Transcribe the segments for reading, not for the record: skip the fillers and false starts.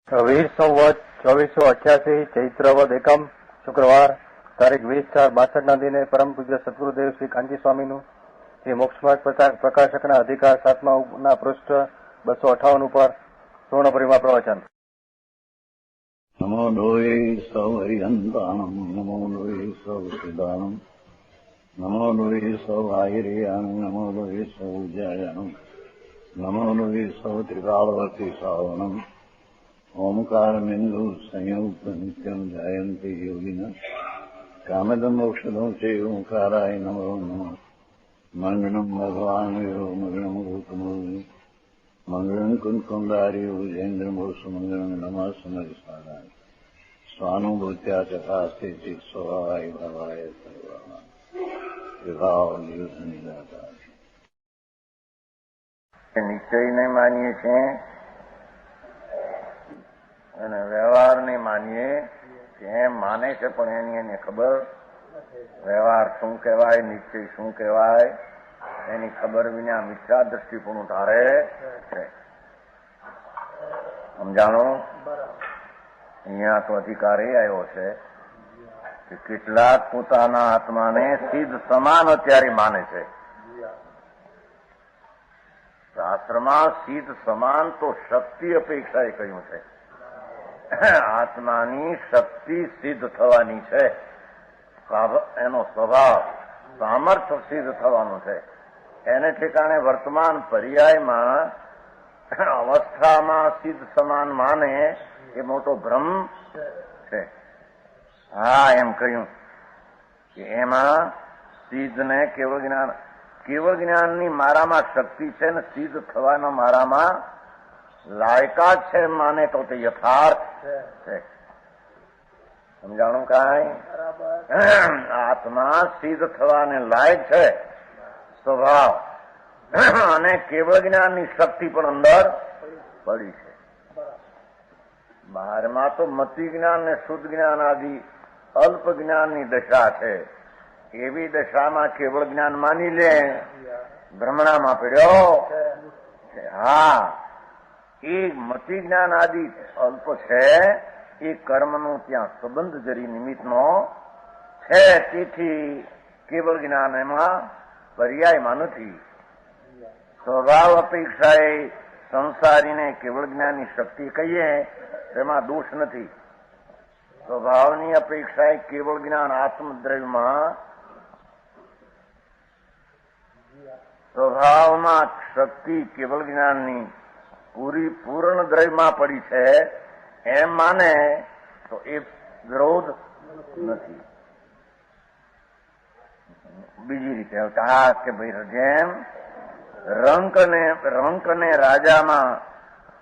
વીર સંવત 2488 ચૈત્ર વદ એકમ શુક્રવાર તારીખ 20/4/62 દિને પરમ પૂજ્ય સદગુરુદેવ શ્રી કાંજી સ્વામીનું શ્રી મોક્ષમાર્ગ પ્રકાશકના અધિકાર 7મા પૃષ્ઠ 258 ઉપર પૂર્ણ પરિમા પ્રવચન. નમો લોહે સૌ હરિહંતાણમ નમો લોહે સૌ સિદ્ધાણમ નમો લોહે સૌ આહિર્યાણમ નમો લોહે સૌ જયાણમ નમો લોહે સૌ ત્રિકાળવતી સાવણમ ઓમકારમિંદુ સંયુક્ત નિત્યમ જાયંતિ યોગિના કામદમ મોક્ષદો છે ઓંકારાય નમો નમઃ. મંગળમ ભગવાન વીરો મંગળમ ગૌતમો મંગળમ કુંકુંડાર્યો જૈન્દ્રમોષ મંગળમ નમઃ સમરિસારાય સ્વાનુભૂત્યા ચકાસ્તે ચિત સ્વભાવાય ભવાય સર્વા વિભાવ નિયુદ્ધની દાતા. નિશ્ચયને માનીએ છીએ અને વ્યવહારને માનીએ કે એમ માને છે, પણ એની એને ખબર વ્યવહાર શું કહેવાય, નિશ્ચય શું કહેવાય એની ખબર વિના મિથ્યા દ્રષ્ટિપૂર્ણ ધારે છે. સમજાણો? અહીંયા તો અધિકાર એ આવ્યો છે કે કેટલાક પોતાના આત્માને સિદ્ધ સમાન અત્યારે માને છે. શાસ્ત્રમાં સિદ્ધ સમાન તો શક્તિ અપેક્ષાએ કહ્યું છે. આત્માની શક્તિ સિદ્ધ થવાની છે, એનો સ્વભાવ સામર્થ્ય સિદ્ધ થવાનું છે. એને ઠેકાણે વર્તમાન પર્યાયમાં અવસ્થામાં સિદ્ધ સમાન માને એ મોટો ભ્રમ છે. હા, એમ કહ્યું કે એમાં સિદ્ધને કેવળ જ્ઞાનની મારામાં શક્તિ છે ને સિદ્ધ થવાના મારામાં લાયકાત છે માને તો તે યથાર્થ છે. સમજાણું કાંઈ? આત્મા સિદ્ધ થવાને લાયક છે સ્વભાવ, અને કેવળ જ્ઞાનની શક્તિ પણ અંદર પડી છે. બહારમાં તો મતિ જ્ઞાન ને શુદ્ધ જ્ઞાન આદિ અલ્પ જ્ઞાનની દશા છે. એવી દશામાં કેવળ જ્ઞાન માની લે, ભ્રમણામાં પડ્યો. હા, એ મતિ જ્ઞાન આદિ અલ્પ છે, એ કર્મનું ત્યાં સંબંધ જરી નિમિત્તનો છે. તેથી કેવળ જ્ઞાન એમાં પર્યાયમાં નથી. સ્વભાવ અપેક્ષાએ સંસારીને કેવળ જ્ઞાનની શક્તિ કહીએ તેમાં દોષ નથી. સ્વભાવની અપેક્ષાએ કેવળ જ્ઞાન આત્મદ્રવ્યમાં સ્વભાવમાં શક્તિ કેવળ જ્ઞાનની પૂર્ણ દ્રવ્યમાં પડી છે એમ માને તો એ વિરોધ નથી. બીજી રીતે હા કે ભાઈ જેમ રંક ને રાજામાં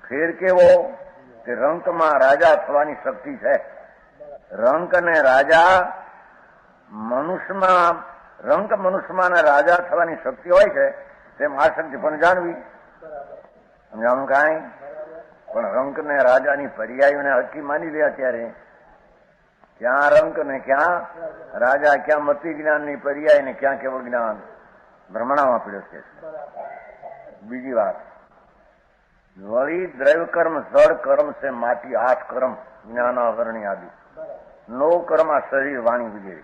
ફેર કેવો કે રંકમાં રાજા થવાની શક્તિ છે. રંક ને રાજા મનુષ્યમાં ને રાજા થવાની શક્તિ હોય છે, તેમ આ શક્તિ પણ જાણવી. સમજાણું કાંઈ? પણ રંક ને રાજાની પર્યાયોને હકી માની લે અત્યારે. ક્યાં રંક ને ક્યાં રાજા, ક્યાં મતિ જ્ઞાનની પર્યાય ને ક્યાં કેવળ જ્ઞાન, ભ્રમણામાં પડ્યો છે. બીજી વાત, વળી દ્રવ્ય કર્મ જળ કર્મ છે માટી 8 કર્મ જ્ઞાનાવરણી આદિ 9 કર્મ શરીર વાણી વિજય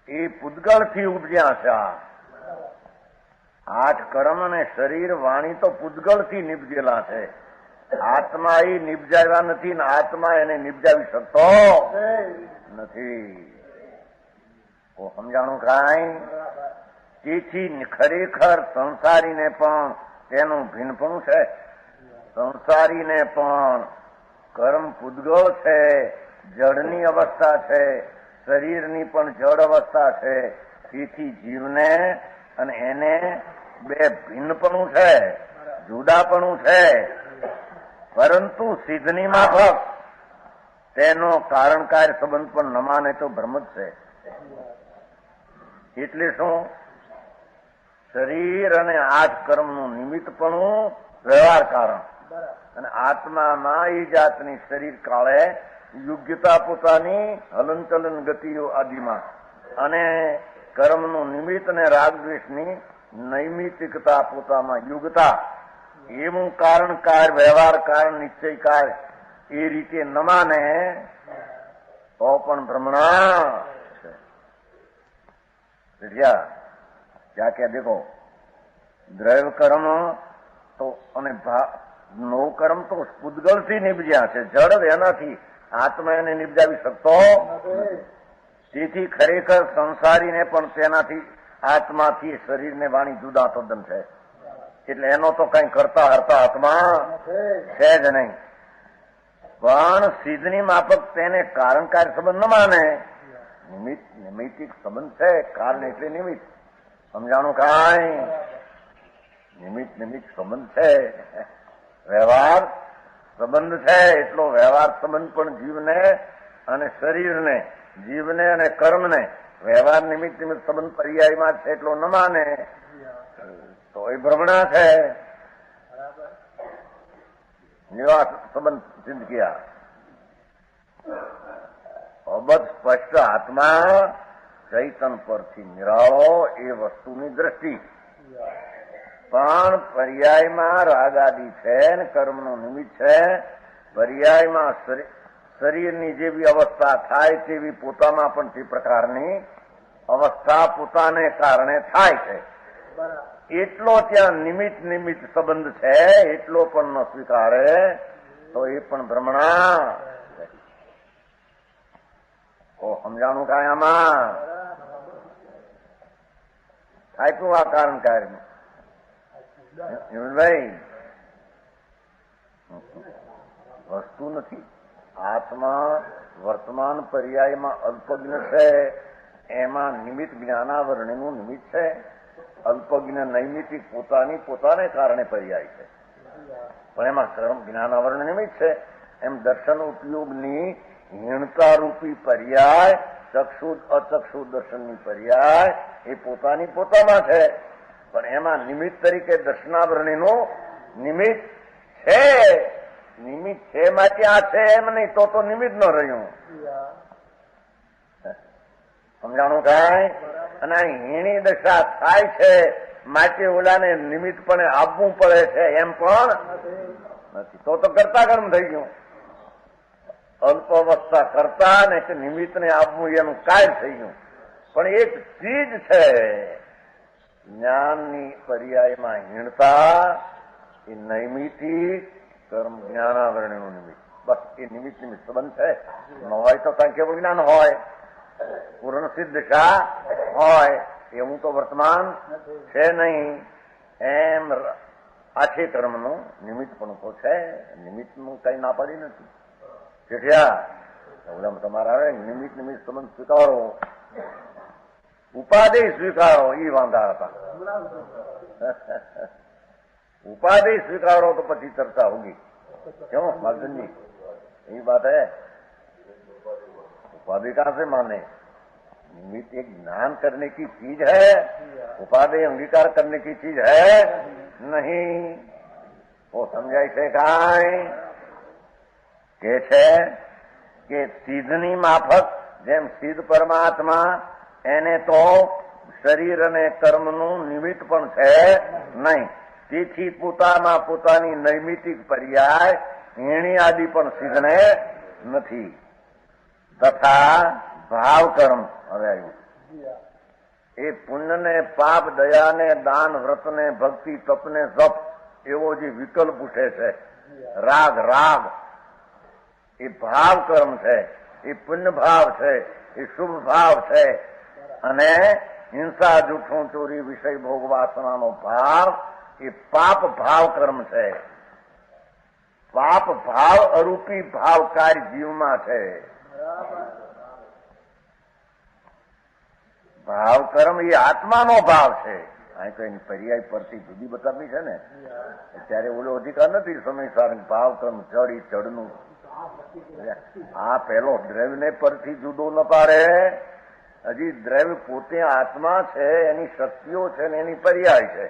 એ પૂતગળથી ઉપજ્યા છે. આ 8 કર્મ અને શરીર વાણી તો પૂતગળથી નિપજેલા છે. આત્મા એ નિપજાવ્યા નથી ને આત્મા એને નિપજાવી શકતો નથી. સમજાણું કાંઈ? તેથી ખરેખર સંસારીને પણ તેનું ભિન્નપણું છે. સંસારીને પણ કર્મ પૂતગળ છે, જળની અવસ્થા છે, શરીરની પણ જળ અવસ્થા છે. તેથી જીવને અને એને બે ભિન્નપણું છે, જુદાપણું છે. પરંતુ સિદ્ધની માફક તેનો કારણ કાર્ય સંબંધ પણ ન માને તો ભ્રમ જ છે. એટલે શું? શરીર અને 8 કર્મનું નિમિત્તપણું વ્યવહાર કારણ, અને આત્મામાં એ જાતની શરીર કાળે યોગ્યતા પોતાની હલનચલન ગતિઓ આદિમાં, અને કર્મનું નિમિત્ત અને રાગદ્વેષની નૈમિતિકતા પોતામાં યુગતા, એવું કારણ કાર વ્યવહાર કારણ નિશ્ચય કાર એ રીતે ન માને તો પણ ભ્રમણા છે. क्या क्या देखो દ્રવ્ય કર્મ તો અને નો કર્મ તો પૂદગલથી નિપજ્યા છે. જડ એનાથી આત્મા એને નિપજાવી શકતો. તેથી ખરેખર સંસારીને પણ તેનાથી આત્માથી શરીરને વાણી જુદા તદ્દન છે. એટલે એનો તો કઈ કરતા હરતા આત્મા છે જ નહીં. પણ સિદ્ધની માફક તેને કારણ કાર્ય સંબંધ ન માને. નિમિત્તિક સંબંધ છે. કારણ એટલે નિમિત્ત. સમજાણું કાંઈ? નિમિત્ત સંબંધ છે. વ્યવહાર સંબંધ છે. એટલો વ્યવહાર સંબંધ પણ જીવને અને શરીરને, જીવને અને કર્મને વ્યવહાર નિમિત્ત સંબંધ પર્યાયમાં છે એટલો ન માને તો એ ભ્રમણા છે. નિવાસ સંબંધ સિદ્ધ કિયા. અબધ સ્પષ્ટ આત્મા ચૈતન પરથી નિરાળો એ વસ્તુની દ્રષ્ટિ. પણ પર્યાયમાં રાગાદી છે ને કર્મનું નિમિત્ત છે. પર્યાયમાં શરીરની જેવી અવસ્થા થાય તેવી પોતામાં પણ તે પ્રકારની અવસ્થા પોતાને કારણે થાય છે. એટલો ત્યાં નિમિત્ત સંબંધ છે. એટલો પણ ન સ્વીકારે તો એ પણ ભ્રમણા. સમજાણું કાંઈ આમાં? આપ્યું આ કારણ કાર્ય ભાઈ વસ્તુ નથી. આત્મા વર્તમાન પર્યાયમાં અલ્પજ્ઞ છે. એમાં નિમિત્ત જ્ઞાનાવરણનું નિમિત્ત છે. અલ્પજ્ઞ નૈમિતિક પોતાને કારણે પર્યાય છે. પણ એમાં કર્મ જ્ઞાનાવરણ નિમિત્ત છે. એમ દર્શન ઉપયોગની હીણતા રૂપી પર્યાય ચક્ષુ અચક્ષુ દર્શનની પર્યાય એ પોતામાં છે. પણ એમાં નિમિત્ત તરીકે દર્શનાવરણીનું નિમિત્ત છે. નિમિત્ત છે માટે આ છે એમ નહીં તો નિમિત્ત ન રહ્યું. સમજાણું કાંઈ? અને હીણી દશા થાય છે માટે ઓલાને નિમિત્તપણે આપવું પડે છે એમ પણ નથી. તો કરતા કર્મ થઈ ગયું. અલ્પ અવસ્થા કરતા ને કે નિમિત્તને આપવું એનું કાર્ય થઈ ગયું. પણ એક ચીજ છે જ્ઞાનની પર્યાયમાં હીણતા એ નૈમિતિક કર્મ જ્ઞાનાવરણનું નિમિત્ત. બસ એ નિમિત્ત સંબંધ છે. ન હોય તો કઈ કેવું જ્ઞાન હોય, પૂર્ણ સિદ્ધ શા હોય, એવું તો વર્તમાન છે નહીં. એમ આખે કર્મનું નિમિત્ત પણ તો છે. નિમિત્તનું કઈ ના પડી નથી. ચેઠિયા તમારા આવે નિમિત્ત સંબંધ સ્વીકારો, ઉપાધિ સ્વીકારો એ વાંધા હતા. उपाधि स्वीकारो तो पची चर्चा होगी. क्यों मार्जन जी? यही बात है. उपाधि कहां से माने? निमित्त एक ज्ञान करने की चीज है. उपाधि अंगीकार करने की चीज है नहीं. वो समझाय છે કાંઈ? કે છે કે સિદ્ધની માફક જેમ સિદ્ધ પરમાત્મા એને તો શરીર અને કર્મનું નિમિત્ત પણ છે નહીં. તેથી પોતાની નૈમિતિક પર્યાય હેણી આદિ પણ સિદ્ધને નથી. તથા ભાવ કર્મ હવે આવ્યું. એ પુણ્યને પાપ દયાને દાન વ્રતને ભક્તિ તપને જપ એવો જે વિકલ્પ ઉઠે છે, રાગ એ ભાવ કર્મ છે. એ પુણ્ય ભાવ છે. એ શુભ ભાવ છે. અને હિંસા જૂઠું ચોરી વિષય ભોગ વાસનાનો ભાવ એ પાપ ભાવ કર્મ છે. પાપ ભાવ અરૂપી ભાવકારી જીવમાં છે. ભાવ કર્મ એ આત્માનો ભાવ છે. અહીં તો એની પર્યાય પરથી જુદી બતાવી છે ને. ત્યારે ઓલો અધિકાર નથી સમયસાર ભાવ કર્મ ચડનું. આ પેલો દ્રવ્યને પરથી જુદો ન પાડે. હજી દ્રવ્ય પોતે આત્મા છે, એની શક્તિઓ છે ને એની પર્યાય છે.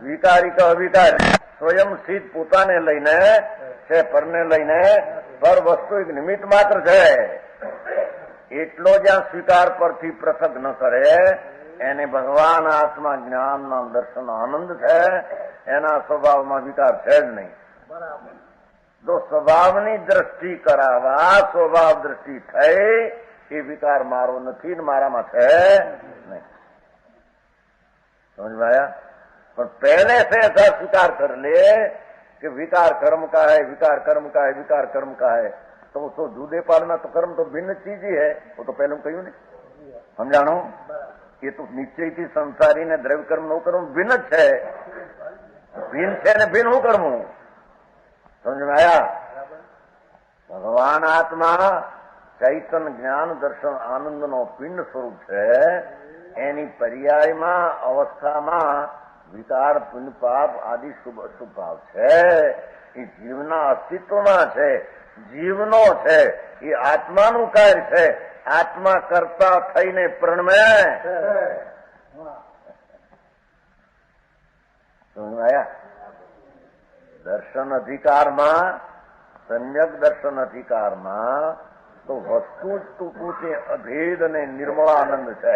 વિકારી કે અવિકારી સ્વયં સિદ્ધ પોતાને લઈને છે, પરને લઈને પર વસ્તુ એક નિમિત્ત માત્ર છે. એટલો જ્યાં સ્વીકાર પરથી પૃથક ન કરે એને ભગવાન આત્મા જ્ઞાનના દર્શન આનંદ છે. એના સ્વભાવમાં વિકાર છે જ નહીં. જો સ્વભાવની દ્રષ્ટિ કરાવવા સ્વભાવ દ્રષ્ટિ થઈ એ વિકાર મારો નથી ને મારામાં છે नहीं। समझ में आया? पर पहले से ऐसा स्वीकार कर ले कि विकार कर्म का है, विकार कर्म का है, विकार कर्म का है, तो उसको जूदे पालना तो कर्म तो भिन्न चीज ही है। वो तो पहले कहूं नहीं हम जानो ये तो निश्चय थी संसारी ने द्रव्य कर्म नो कर्म भिन्न है, भिन्न है ने भिन्न हूं कर्म। समझ में आया? भगवान आत्मा चैतन्य ज्ञान दर्शन आनंद नो पिंड स्वरूप है। एनी पर्यायમાં અવસ્થામાં વિકાર પુણ્ય પાપ આદિ શુભ અશુભ ભાવ છે એ જીવના અસ્તિત્વમાં છે, જીવનો છે, એ આત્માનું કાર્ય છે। આત્મા કરતા થઈને પ્રણમે સમજાયા? દર્શન અધિકારમાં સમ્યક દર્શન અધિકારમાં તો વસ્તુ જ ટૂંકું છે, અભેદ અને નિર્મળાનંદ છે।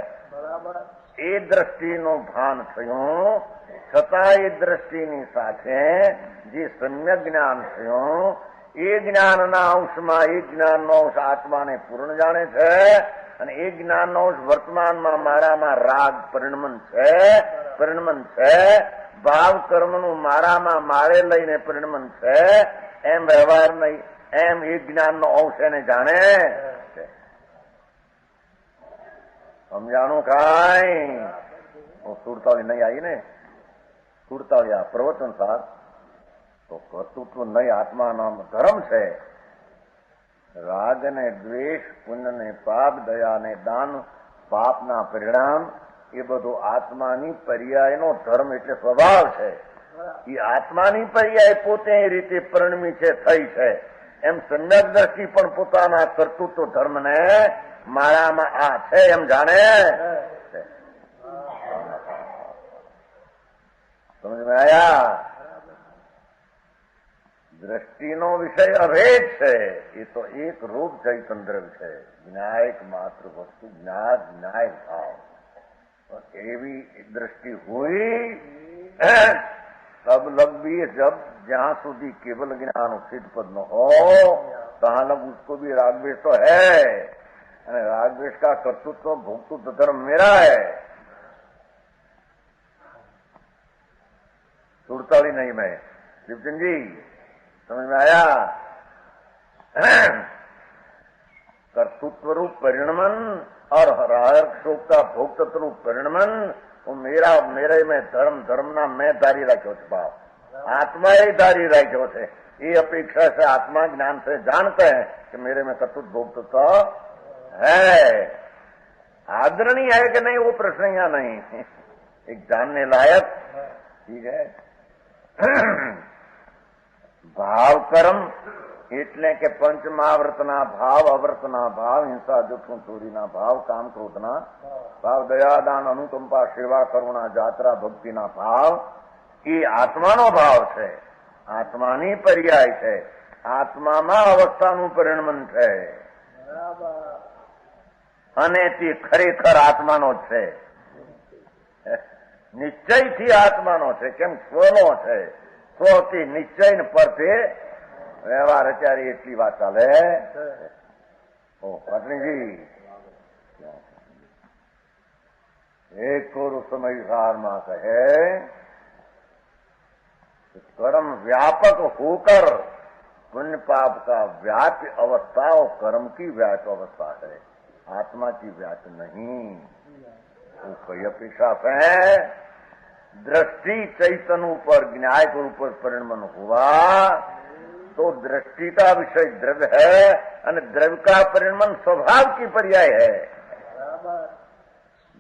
એ દ્રષ્ટિનું ભાન થયું છતાં એ દ્રષ્ટિની સાથે જે સમ્યક જ્ઞાન થયું એ જ્ઞાનના અંશમાં એ જ્ઞાનનો અંશ આત્માને પૂર્ણ જાણે છે અને એ જ્ઞાનનો અંશ વર્તમાનમાં મારામાં રાગ પરિણમન છે, ભાવ કર્મનું મારામાં મારે લઈને પરિણમન છે। એમ વ્યવહાર નહીં, એમ એ જ્ઞાનનો અંશ એને જાણે છે। સમજાણું કાંઈ? સુરતાળી નહીં આવી ને, સુરતાળી આ પ્રવચન સાર તો કર્તૃત્વ નહીં આત્માનો ધર્મ છે। રાગ ને દ્વેષ, પુણ્ય ને પાપ, દયા ને દાન, પાપના પરિણામ એ બધું આત્માની પર્યાયનો ધર્મ એટલે સ્વભાવ છે। એ આત્માની પર્યાય પોતે એ રીતે પરિણમી છે, થઈ છે। એમ સમ્યક દ્રષ્ટિ પણ પોતાના કર્તૃત્વ ધર્મને મારામાં આ છે એમ જાણે છે। સમજ में आया? દ્રષ્ટિનો વિષય અભેદ છે, એ તો એક રૂપ ચૈતન્ય દ્રવ્ય છે, જ્ઞાયક માત્ર વસ્તુ, જ્ઞાયક ભાવ। એવી दृष्टि हुई तब लग भी जब जहां સુધી केवल ज्ञान सिद्ध पद न हो तहां लग उसको भी रागद्वेष तो है, रागद्वेष का कर्तृत्व भोक्तृत्व धर्म मेरा है। सुरताली नहीं मैं शिवचंद जी, समझ में आया? कर्तृत्व रूप परिणमन और राग शोक का भोक्तृत्व रूप परिणमन वो मेरे में धर्म ना मैं धारी राख्यो छे, भाव आत्मा ही धारी राख्यो छे। ये अपेक्षा से आत्मा ज्ञान से जानते हैं कि मेरे में कर्तृत्व भोक्तृत्व है। आदरणीय है कि नहीं वो प्रश्न यहाँ नहीं, एक जानने लायक ठीक है। भाव कर्म એટલે કે પંચમહાવ્રતના ભાવ, અવ્રતના ભાવ, હિંસા જૂઠું ચોરીના ભાવ, કામ ક્રોધના ભાવ, દયાદાન અનુકંપા સેવા કરુણા જાત્રા ભક્તિના ભાવ એ આત્માનો ભાવ છે, આત્માની પર્યાય છે, આત્મામાં અવસ્થાનું પરિણમન છે અને તે ખરેખર આત્માનો જ છે, નિશ્ચયથી આત્માનો છે। કેમ? સ્વનો છે, સ્વથી નિશ્ચય ને પરથી व्यवहार અત્યારે એટલી વાત ચાલે। ઓ પત્નીજી एक और समय विहारमा कहे कर्म व्यापक होकर पुण्य पाप का व्याप्य अवस्था और कर्म की व्याप्य अवस्था है, आत्मा की व्याप्य नहीं। वो कई अपेक्षा है दृष्टि चैतन्य पर ज्ञाय के ऊपर परिणमन हुआ तो दृष्टि का विषय द्रव्य है और द्रव्य का परिणमन स्वभाव की पर्याय है,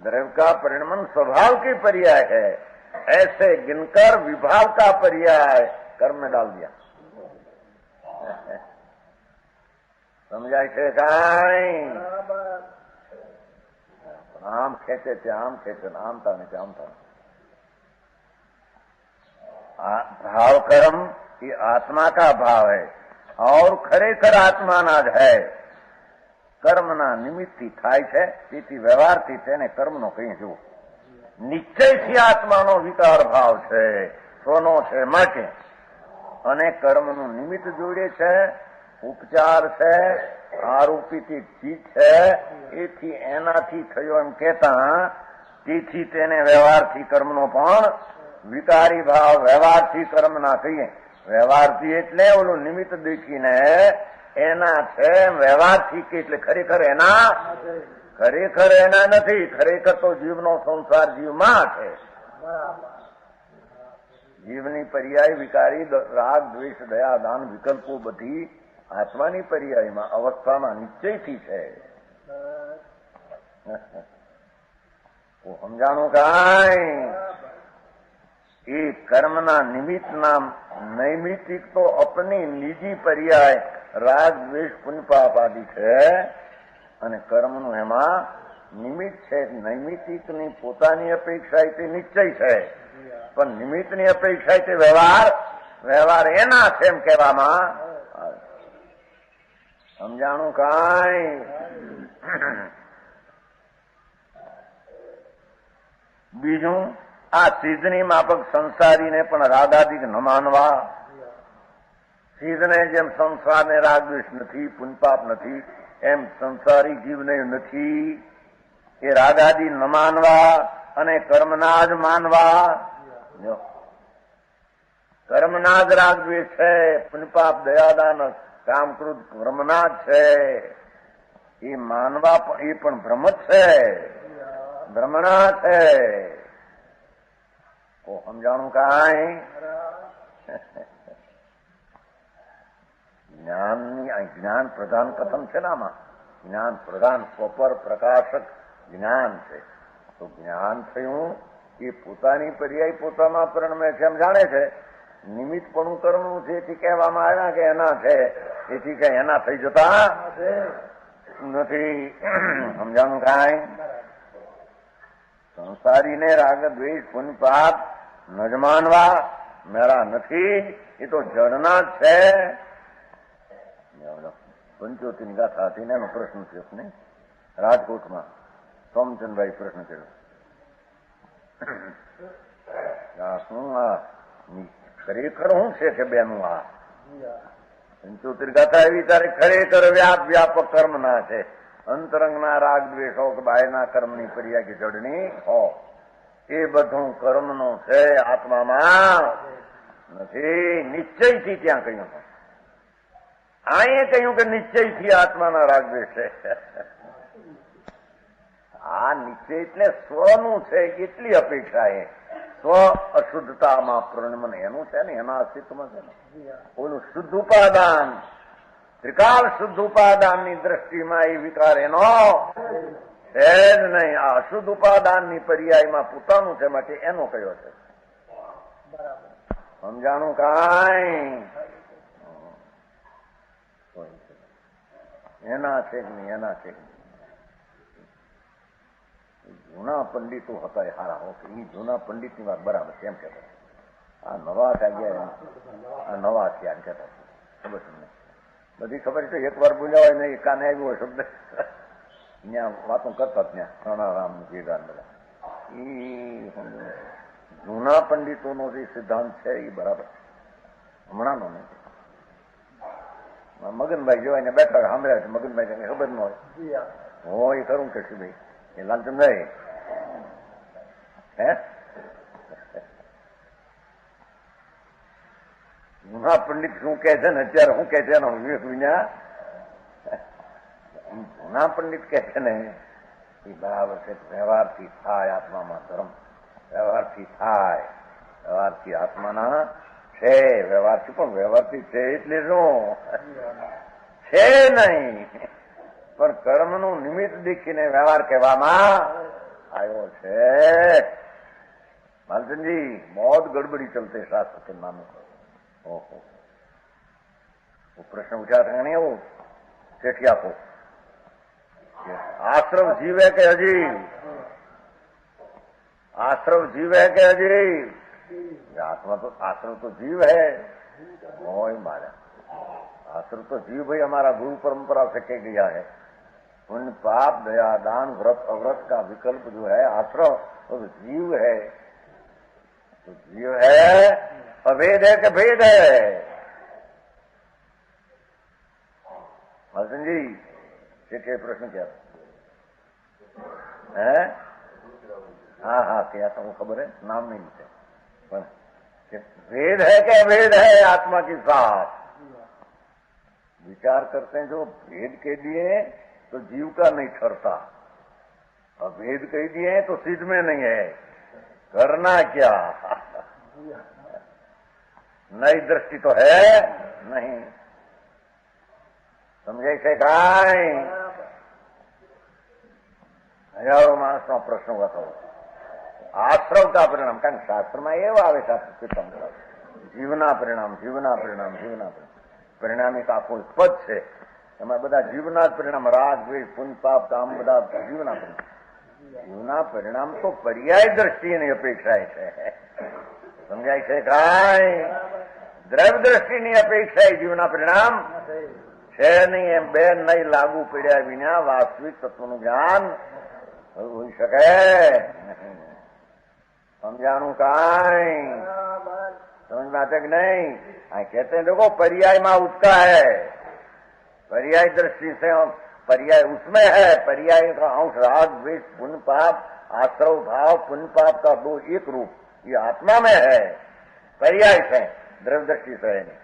द्रव्य का परिणमन स्वभाव की पर्याय है। ऐसे गिनकर विभाव का पर्याय कर्म में डाल दिया। समझाय છે કાંઈ? આમ ખેંચે છે, આમ ખેંચે, આમ થાને છે, આમ થાને। भाव कर्म ये आत्मा का भाव है और खरेखर आत्माना ज है। कर्मना निमित्तથી થાય છે, તેથી વ્યવહારથી તેને કર્મનો કહીએ જો નિશ્ચયથી આત્માનો વિકાર ભાવ છે, સ્વનો છે માટે અને કર્મનું નિમિત્ત જોડે છે, ઉપચાર છે, આરોપિત ચીજ છે, એથી એનાથી થયો એમ કહેતા તેથી તેને વ્યવહારથી કર્મનો પણ વિકારી ભાવ વ્યવહારથી કર્મ ના કહીએ. વ્યવહારથી એટલે ઓલું નિમિત્ત દેખીને એના છે, વ્યવહારથી કે એટલે ખરેખર એના નથી. ખરેખર તો જીવનો સંસાર જીવમાં છે. જીવની પર્યાય વિકારી રાગ દ્વેષ દયા દાન વિકલ્પો બધી આત્માની પર્યાયમાં અવસ્થામાં નિશ્ચયથી છે. સમજાણું કાંઈ? એ કર્મના નિમિત્તના નૈમિતિક તો અપની નિજી પર્યાય રાગ દ્વેષ પુણ્યપાપ આદિ છે, અને કર્મનું એમાં નિમિત્ત છે. નૈમિતિકની પોતાની અપેક્ષા તે નિશ્ચય છે, પણ નિમિત્તની અપેક્ષા તે વ્યવહાર એના છે એમ કહેવામાં. સમજાણું કાંઈ? બીજું, આ સિદ્ધની માફક સંસારીને પણ રાગાદિક ન માનવા. સિદ્ધને જેમ સંસારને રાગદ્વેષ નથી, પુણ્યપાપ નથી, એમ સંસારી જીવને નથી. એ રાગાદિ ન માનવા અને કર્મના જ માનવા. કર્મના જ રાગદ્વેષ છે, પુણ્યપાપ દયાદાન કામ ક્રોધ કર્મના જ છે. એ માનવા એ પણ ભ્રમ જ છે, ભ્રમણા છે. સમજાણું કાંઈ? જ્ઞાન પ્રધાન કથમ છે ને આમાં. જ્ઞાન પ્રધાન સ્વપર પ્રકાશક જ્ઞાન છે. તો જ્ઞાન થયું એ પોતાની પર્યાય પોતામાં પરિણમે છે એમ જાણે છે. નિમિત્ત પણ કર્મનું છે એથી કહેવામાં આવ્યા કે એના છે, એથી કઈ એના થઈ જતા નથી. સમજાણું કાંઈ? સંસારીને રાગ દ્વેષ પુણ્યપાપ ન જ માનવા, મેળા નથી. એ તો જડના જ છે. પંચોતીની ગાથા હતી ને એનો પ્રશ્ન થયો ને રાજકોટમાં. સોમચંદભાઈ પ્રશ્ન કર્યો, શું આ ખરેખર શું છે કે બેનું આ પંચોતેર ગાથા એવી તારે ખરેખર વ્યાપક કર્મ ના છે. અંતરંગના રાગ દ્વેષ હો કે બાયના કર્મની પર્યા કે જડની હો, એ બધું કર્મનું છે, આત્મામાં નથી. નિશ્ચયથી ત્યાં કહ્યું. અહીંયા કહ્યું કે નિશ્ચયથી આત્માના રાગ દ્વેષ છે. આ નિશ્ચય એટલે સ્વનું છે એટલી અપેક્ષા. એ સ્વ અશુદ્ધતામાં પ્રણમન એનું છે ને, એના અસ્તિત્વમાં છે ને. ઓલું શુદ્ધ ઉપાદાન, ત્રિકાળ શુદ્ધ ઉપાદાનની દ્રષ્ટિમાં એ વિકાર એનો છે જ નહીં. આ અશુદ્ધ ઉપાદાનની પર્યાયમાં પોતાનું છે, માટે એનો કયો છે. સમજાણું કાંઈ? એના છે કે નહીં, એના છે. જૂના પંડિતો હતા એ હારા હો, એ જૂના પંડિતની વાત બરાબર છે એમ કહેતા. આ નવા થયા, આ નવા થયા એમ કહેતા. ખબર તમને બધી ખબર છે. એક વાર બોલાવાય નહીં, કાને આવ્યો શબ્દ ત્યાં વાતો કરતા ત્યાં પ્રણારામ જીગાન બધા. એ જૂના પંડિતોનો જે સિદ્ધાંત છે એ બરાબર, હમણાંનો નહીં. મગનભાઈ જોવાય બેઠા સાંભળ્યા છે. મગનભાઈ ખબર ન હોય ખરું કે શું ભાઈ એ લાલચંદ ભાઈ હે જૂના પંડિત શું કે છે ને અત્યારે શું કે છે એનો વિવેક વિના. જૂના પંડિત કે છે ને એ બરાબર છે. વ્યવહારથી થાય આત્મામાં ધર્મ, વ્યવહારથી થાય, વ્યવહારથી આત્માના છે. વ્યવહારથી પણ વ્યવહારથી છે એટલે શું છે નહીં, પણ કર્મનું નિમિત્ત દેખીને વ્યવહાર કહેવામાં આવ્યો છે. માલચંદજી बहुत गड़बड़ी चलते शास्त्र के नाम पर. ओहो वो प्रश्न उठा था नहीं वो सेठिया को, आश्रम जीव है कि अजीब? आश्रम जीव है कि अजीब? आत्मा तो आश्रम तो जीव है. ओ मारा आश्रम तो जीव भाई हमारा गुरु परंपरा से कह गया है. पुण्य पाप दया दान व्रत अव्रत का विकल्प जो है आश्रम तो जीव है. तो जीव है, अभेद है कि भेद है? भजन जी से के प्रश्न क्या है? हाँ क्या था वो खबर है, नाम नहीं लिखे, पर भेद है क्या? भेद है आत्मा के साथ। विचार करते हैं जो भेद कह दिए तो जीव का नहीं ठहरता, और भेद कह दिए तो सिद्ध में नहीं है, करना क्या? नई दृष्टि तो है नहीं, समझे से काई हजारों मानस નો પ્રશ્ન હતો. આશ્રવતા પરિણામ, કારણ શાસ્ત્રમાં એવા આવે શાસ્ત્ર જીવના પરિણામ, જીવના પરિણામ, જીવના પરિણામ એક આખો પદ છે, એમાં બધા જીવના જ પરિણામ, રાગ દ્વેષ પુણ્ય પાપ કામ બધા જીવના પરિણામ. જીવના પરિણામ તો પર્યાય દ્રષ્ટિની અપેક્ષાએ છે, સમજાય છે કાંઈ? દ્રવ્ય દ્રષ્ટિની અપેક્ષાએ જીવના પરિણામ છે નહીં. એમ બે નહીં લાગુ પડ્યા વિના વાસ્તવિક તત્વનું જ્ઞાન હોઈ શકે નહીં. समझाणु काई समझ में आते कि नहीं? कहते हैं देखो पर्याय में उसका है, पर्याय दृष्टि से पर्याय उसमें है, पर्याय का अंश राग द्वेष पुण्य पाप आश्रव भाव पुण्य पाप का दो एक रूप ये आत्मा में है, पर्याय से द्रव्य दृष्टि से है नहीं.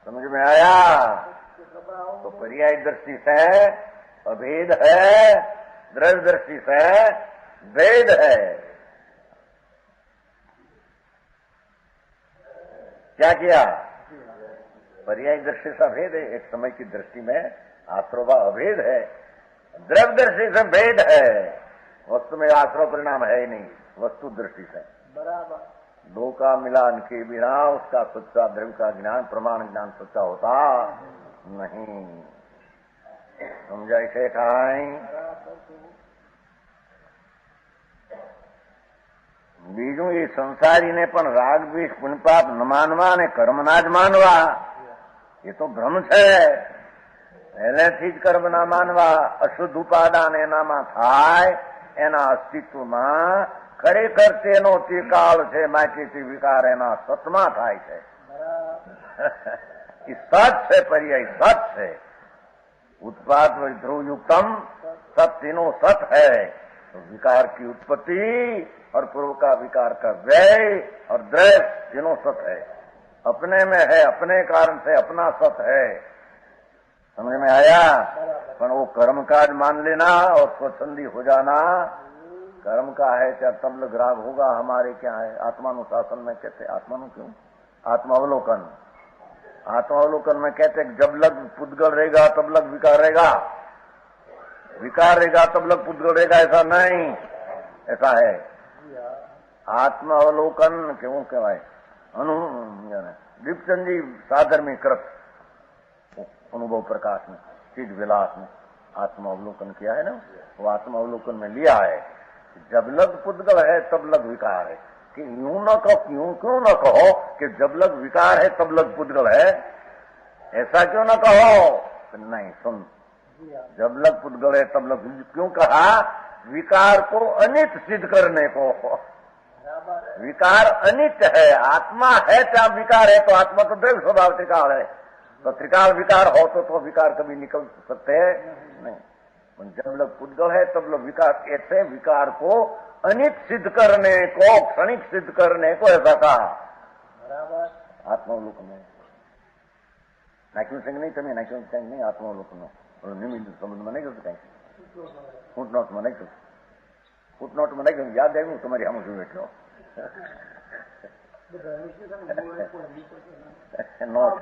समझ में आया? तो पर्याय दृष्टि से अभेद है, द्रव्य दृष्टि से भेद है. क्या किया? पर्याय दृष्टि से भेद है, एक समय की दृष्टि में आश्रव अभेद है, द्रव्य दृष्टि से भेद है, वस्तु में आश्रव परिणाम है ही नहीं, वस्तु दृष्टि से बराबर. दो का मिलान के बिना उसका सच्चा द्रव्य का ज्ञान प्रमाण ज्ञान सच्चा होता नहीं. समझाई से खाई? બીજું એ સંસારીને પણ રાગ દ્વેષ પુણ્યપાપ ન માનવા અને કર્મના જ માનવા એ તો ભ્રમ છે. પહેલેથી જ કર્મ ના માનવા, અશુદ્ધ ઉપાદાન એનામાં થાય, એના અસ્તિત્વમાં ખરેખર તેનો તે કાળ છે, માટીથી વિકાર એના સતમાં થાય છે. એ સત છે, પર્યાય સત છે. उत्पाद ध्रुवयुक्तम सत तीनों सत है. तो विकार की उत्पत्ति और पूर्व का विकार का व्यय और द्रव्य तीनों सत है, अपने में है, अपने कारण से अपना सत है. समझ में आया? पर वो कर्म काज मान लेना और स्वच्छंदी हो जाना, कर्म का है क्या तब लग राग होगा, हमारे क्या है? आत्मानुशासन में कहते, आत्मानु क्यों? आत्मावलोकन. आत्मावलोकन में कहते जब लग पुद्गल रहेगा तब लग विकार रहेगा, विकार रहेगा तब लग पुद्गल रहेगा, ऐसा नहीं, ऐसा है. आत्मावलोकन क्यों कहवाय? दीपचंद जी साधर्मी कृत अनुभव प्रकाश में चीज विलास में आत्मावलोकन किया है ना, वो आत्मावलोकन में लिया है. जब लग पुद्गल है तब लग विकार है, कि यूं न कहो, क्यों न कहो कि जब लग विकार है तब लग पुद्गल है, ऐसा क्यों न कहो? नहीं, सुन, जब लग पुद्गल है तब लग, क्यों कहा? विकार को अनित सिद्ध करने को. विकार अनित्य है, आत्मा है क्या विकार है? तो आत्मा तो द्रव्य स्वभाव त्रिकाल है, तो त्रिकाल विकार हो तो विकार कभी निकल सकते हैं नहीं. जब लग पुद्गल है तब लोग विकार कहते हैं, विकार को अनित सिद्ध करने को, क्षणिक सिद्ध करने को ऐसा कहा आत्मावलोकन में. नाक्यू सिंह नहीं, तुम्हें नाक्यू सिंह नहीं, आत्मावलोकन में निमित्त संबंध में नहीं कर सकते, फुटनोट में नहीं कर, फुटनोट में नहीं कर, याद है तुम्हारी हम जो बैठो नोट.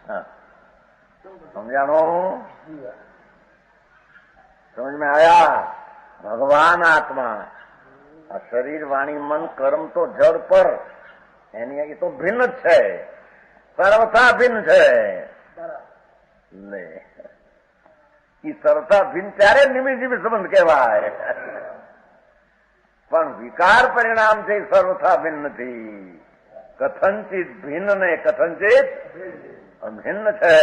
हाँ समझानो, समझ में आया? भगवान आत्मा, शरीर वाणी मन कर्म तो जड़ पर एनी ये तो भिन्न है, सर्वथा भिन्न है. ले ई सर्वथा भिन्न त्यारे निमित्त संबंध कहेवाय, पण विकार परिणाम से सर्वथा भिन्न थी. कथनचित भिन्न ने कथनचित भिन्न है.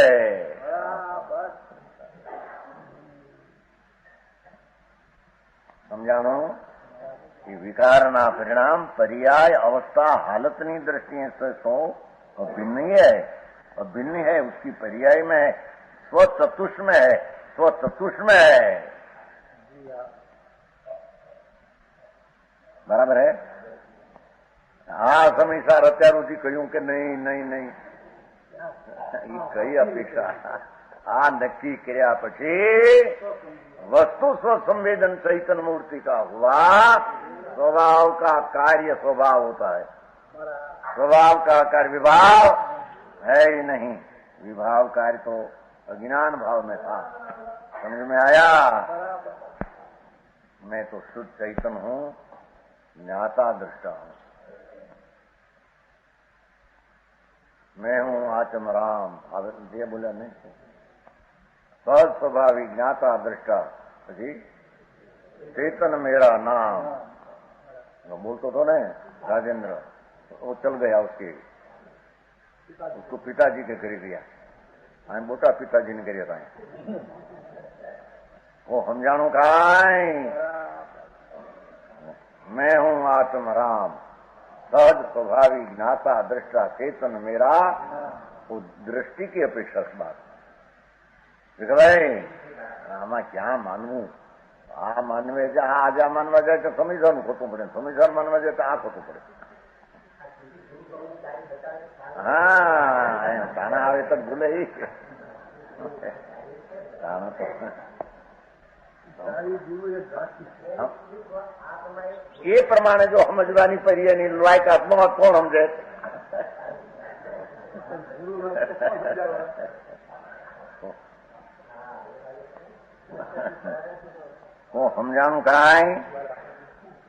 समझानो कि विकारना परिणाम पर्याय अवस्था हालतनी दृष्टिए से तो भिन्न ही है. और भिन्न है उसकी पर्याय में है, स्वचतुष में है, स्वचतुष में है। बराबर है। આ સમયસાર અત્યાર સુધી કહ્યું કે નહીં નહીં નહીં, એ કઈ અપેક્ષા? આ નક્કી કર્યા પછી वस्तु स्वसंवेदन चैतन मूर्ति का हुआ, स्वभाव का कार्य स्वभाव होता है, स्वभाव का कार्य विभाव है ही नहीं। विभाव कार्य तो अज्ञान भाव में था। समझ में आया? मैं तो शुद्ध चैतन हूं, ज्ञाता दृष्टा हूं, मैं हूं आत्म राम। ये बोला नहीं, सहज स्वभावी ज्ञाता दृष्टा, जी चेतन मेरा नाम। वो बोलतो तो नहीं राजेंद्र, वो चल गया उसको पिताजी के करी दिया, मोटा पिताजी ने करिया था। वो हम जानू काई, मैं हूं आत्म राम, सहज स्वभावी ज्ञाता दृष्टा चेतन मेरा। वो दृष्टि की अपेक्षा से बात ભાઈ, આમાં ક્યાં માનવું? આ માનવે છે, આજ આ માનવા જાય તો સમીસરનું ખોટું પડે, સમીસર માનવા જાય તો આ ખોટું પડે. હા, તાના આવે તો ભૂલે એ પ્રમાણે જો સમજવાની પર્યાયની લાયકાત ન હોત કોણ સમજે? હું સમજાણું કાંઈ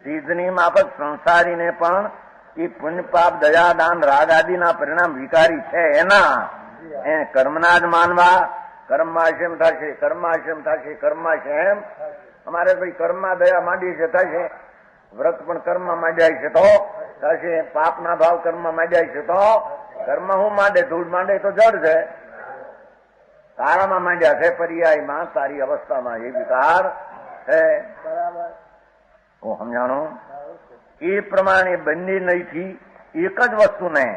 સિદ્ધની માફક સંસારીને પણ એ પુણ્ય પાપ દયા દાન રાગ આદિના પરિણામ વિકારી છે એના એને કર્મના જ માનવા. કર્માશયમ થશે, કર્માશયમ થશે, કર્માશયમ. અમારે ભાઈ કર્મમાં દયા માંડી છે થશે, વ્રત પણ કર્મમાં માંડ્યા છે તો થશે, પાપના ભાવ કર્મમાં માંડ્યા છે તો કર્મ હું માંડે, ધૂળ માંડે તો જડ છે. તારામાં માંડ્યા છે પર્યાયમાં, તારી અવસ્થામાં એ વિકાર છે. હું સમજાણું? એ પ્રમાણે બંને નહીંથી એક જ વસ્તુને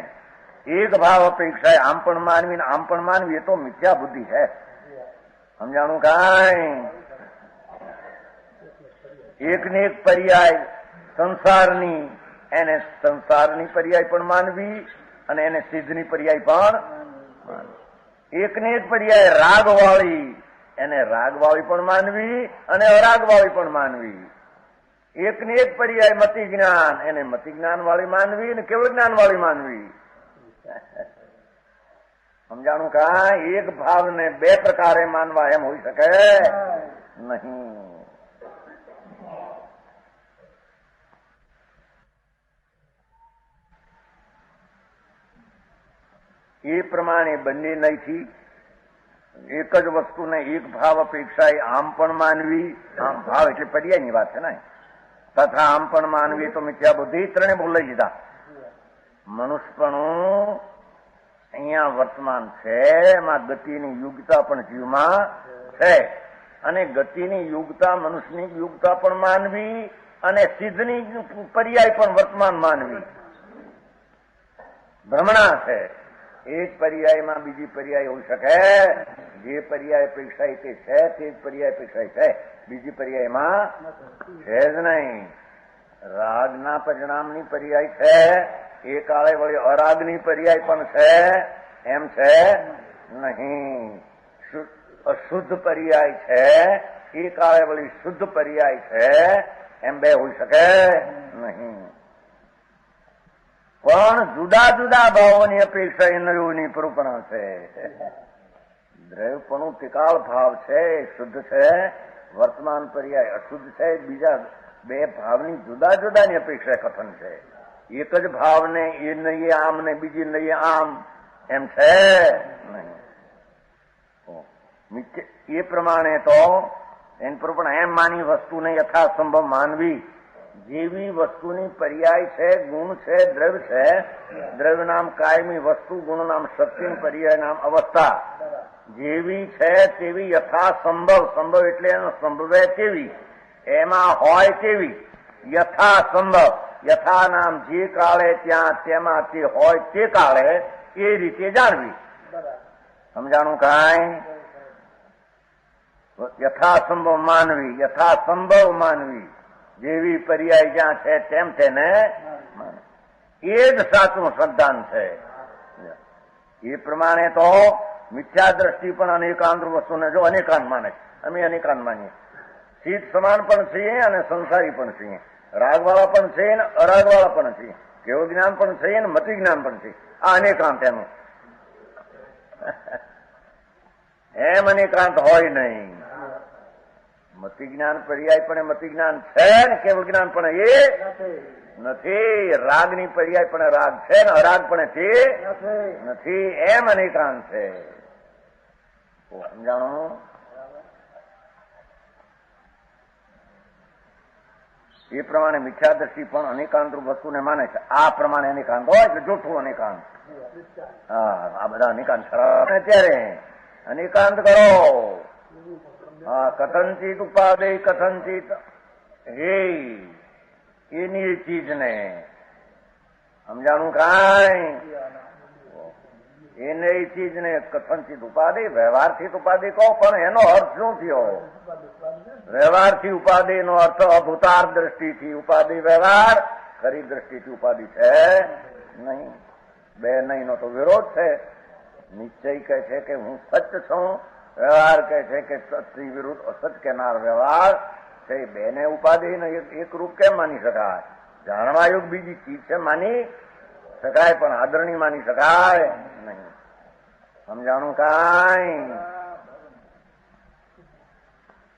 એક ભાવ અપેક્ષાએ આમ પણ માનવી ને આમ પણ માનવી, એ તો મિથ્યા બુદ્ધિ છે. સમજાણું કાંઈ? એકને એક પર્યાય સંસારની, એને સંસારની પર્યાય પણ માનવી અને એને સિદ્ધની પર્યાય પણ માનવી. એકને એક પર્યાય રાગવાળી, એને રાગવાળી પણ માનવી અને અરાગવાળી પણ માનવી. એકને એક પર્યાય મતિ જ્ઞાન, એને મતિ જ્ઞાન વાળી માનવી અને કેવળ જ્ઞાન વાળી માનવી. સમજાણું કા? એક ભાવને બે પ્રકારે માનવા એમ હોઈ શકે નહીં. એ પ્રમાણે બંને નહીંથી એક જ વસ્તુને એક ભાવ અપેક્ષાએ આમ પણ માનવી, આમ ભાવ એટલે પર્યાયની વાત છે ને, તથા આમ પણ માનવી તો મિથ્યા બુદ્ધિ. ત્રણે બોલાઈ દીધા. મનુષ્યપણું અહીંયા વર્તમાન છે, એમાં ગતિની યુગતા પણ જીવમાં છે અને ગતિની યુગતા મનુષ્યની યુગતા પણ માનવી અને સિદ્ધની પર્યાય પણ વર્તમાન માનવી. ભ્રમણા છે. એક પર્યાયમાં બીજી પર્યાય હોઈ શકે. જે પર્યાય અપેક્ષાય તે છે, તે જ પર્યાય અપેક્ષાય છે, બીજી પર્યાયમાં છે જ નહીં. રાગના પરિણામની પર્યાય છે, એ કાળે વળી અરાગની પર્યાય પણ છે એમ છે નહીં. અશુદ્ધ પર્યાય છે, એ કાળે વળી શુદ્ધ પર્યાય છે એમ બે હોઈ શકે નહીં. પણ જુદા જુદા ભાવોની અપેક્ષા એ નયોની પ્રરૂપણા છે. દ્રવ્યપણું તિકાળ ભાવ છે, શુદ્ધ છે, વર્તમાન પર્યાય અશુદ્ધ છે. બીજા બે ભાવની જુદા જુદાની અપેક્ષા કથન છે. એક જ ભાવને એ નહીં આમ ને બીજી નહીં આમ એમ છે નહીં. એ પ્રમાણે તો એની પ્રરૂપણા એમ માની વસ્તુને યથાસંભવ માનવી. જેવી વસ્તુની પર્યાય છે, ગુણ છે, દ્રવ્ય છે. દ્રવ્ય નામ કાયમી વસ્તુ, ગુણ નામ શક્તિ, પર્યાય નામ અવસ્થા. જેવી છે તેવી યથાસંભવ, સંભવ એટલે એનો સંભવે તેવી, એમાં હોય તેવી યથાસંભવ. યથા નામ જે કાળે ત્યાં તેમાં તે હોય તે કાળે એ રીતે જાણવી. સમજાણું કાંઈ? યથાસંભવ માનવી જેવી પર્યાય જ્યાં છે તેમ તેને એ જ સાચું શ્રદ્ધાન છે. એ પ્રમાણે તો મિથ્યા દ્રષ્ટિ પણ અનેકાંત વસ્તુને જો અનેકાંત માને છે. અમે અનેકાંત માનીએ. ચિત્ત સમાન પણ છીએ અને સંસારી પણ છીએ. રાગવાળા પણ છે ને અરાગવાળા પણ છીએ. કેવળ જ્ઞાન પણ છે ને મતિ જ્ઞાન પણ છે. આ અનેકાંત એનું એમ અનેકાંત હોય નહીં. મતિ જ્ઞાન પર્યાય પણ મતિ જ્ઞાન છે ને કેવળ જ્ઞાન પણ એ નથી. રાગની પર્યાય પણ રાગ છે ને અરાગ પણ તે નથી. એમ અનેકાંત છે. સમજાણું? એ પ્રમાણે મિથ્યાદર્શી પણ અનેકાંત રૂપ વસ્તુને માને છે. આ પ્રમાણે અનેકાંત હોય એટલે જૂઠું અનેકાંત. હા, આ બધા અનેકાંત ખરા. ત્યારે અનેકાંત કરો. હા, કથનચિત ઉપાદેય કથનચિત હે એની ચીજને સમજાણું કાંઈ? એને એ ચીજને કથનચિત ઉપાધિ વ્યવહારથી ઉપાધિ કહો, પણ એનો અર્થ શું થયો? વ્યવહારથી ઉપાધિ નો અર્થ અભૂતાર દ્રષ્ટિથી ઉપાધિ વ્યવહાર, ખરી દ્રષ્ટિથી ઉપાધિ છે નહીં. બે નહીં નો તો વિરોધ છે. નિશ્ચય કહે છે કે હું સત્ય છું, વ્યવહાર કહે છે કે સત્ય વિરુદ્ધ અસત્ય કહેનાર વ્યવહાર છે. બેને ઉપાધિ એક રૂપ કેમ માની શકાય? જાણવા યોગ બીજી ચીજ છે, માની શકાય, પણ આદરણી માની શકાય નહીં. સમજાણું કાંઈ?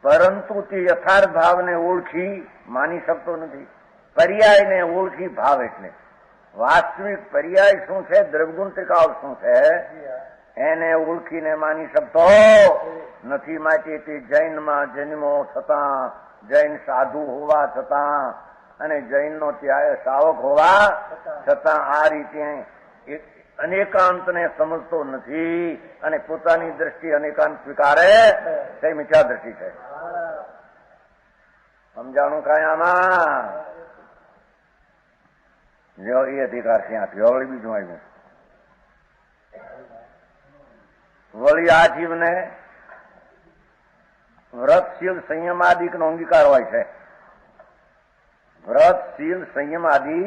પરંતુ તે યથાર્થ ભાવને ઓળખી માની શકતો નથી. પર્યાયને ઓળખી ભાવ એટલે વાસ્તવિક પર્યાય શું છે, દ્રવગુણ ત્રિકાળ શું છે એને ઓળખીને માની શકતો નથી. માટે તે જૈનમાં જન્મો છતાં, જૈન સાધુ હોવા છતાં અને જૈનનો ત્યાં શાવક હોવા છતાં આ રીતે અનેકાંતને સમજતો નથી અને પોતાની દ્રષ્ટિ અનેકાંત સ્વીકારે તે મિથ્યા દ્રષ્ટિ છે. સમજાણું કાંઈ આમાં? જો એ અધિકાર ત્યાંથી વળી બીજું આવ્યું. વળી આ જીવને વ્રત શીલ સંયમ આદિ નો અંગીકાર હોય છે. વ્રત શીલ સંયમ આદિ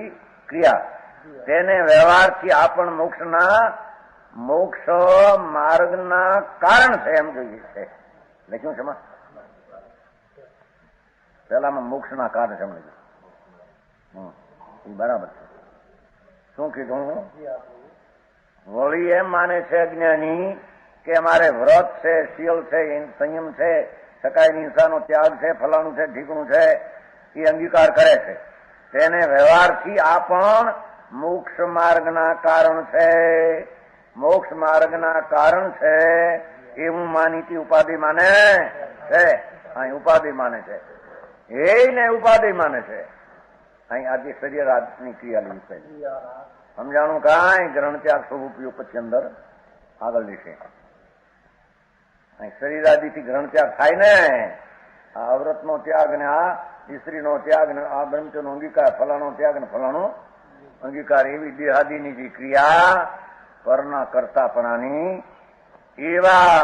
ક્રિયા તેને વ્યવહારથી આપણ મોક્ષ માર્ગના કારણ છે એમ જોઈએ છે. લખ્યું છે પેલામાં મોક્ષના કારણ છે એમ લખ્યું. એ બરાબર છે. શું કીધું? વળી એમ માને છે અજ્ઞાની કે અમારે વ્રત છે, શીલ છે, સંયમ છે, સકાયની હિંસાનો ત્યાગ છે, ફલાણું છે, ઢીકણું છે, એ અંગીકાર કરે છે. તેને વ્યવહારથી આ પણ મોક્ષ માર્ગના કારણ છે. મોક્ષ માર્ગના કારણ છે એવું માનીતી ઉપાધિ માને છે. અહીં ઉપાધિ માને છે. એને ઉપાધિ માને છે. અહીં આજે શરીરની ક્રિયા લીધી છે. સમજાણું કાંઈ? ગ્રહણ ત્યાગ સ્વરૂપ પછી અંદર આગળ લીધે અહીં શરીર આદિથી ગ્રહણ ત્યાગ થાય ને. આ અવ્રતનો ત્યાગ ને આ સ્ત્રીનો ત્યાગ ને આ બ્રહ્મચર્યનો અંગીકાર, ફલાણો ત્યાગ ને ફલાણો અંગીકાર, એવી દેહાદિની જે ક્રિયા પરના કરતાપણાની એવા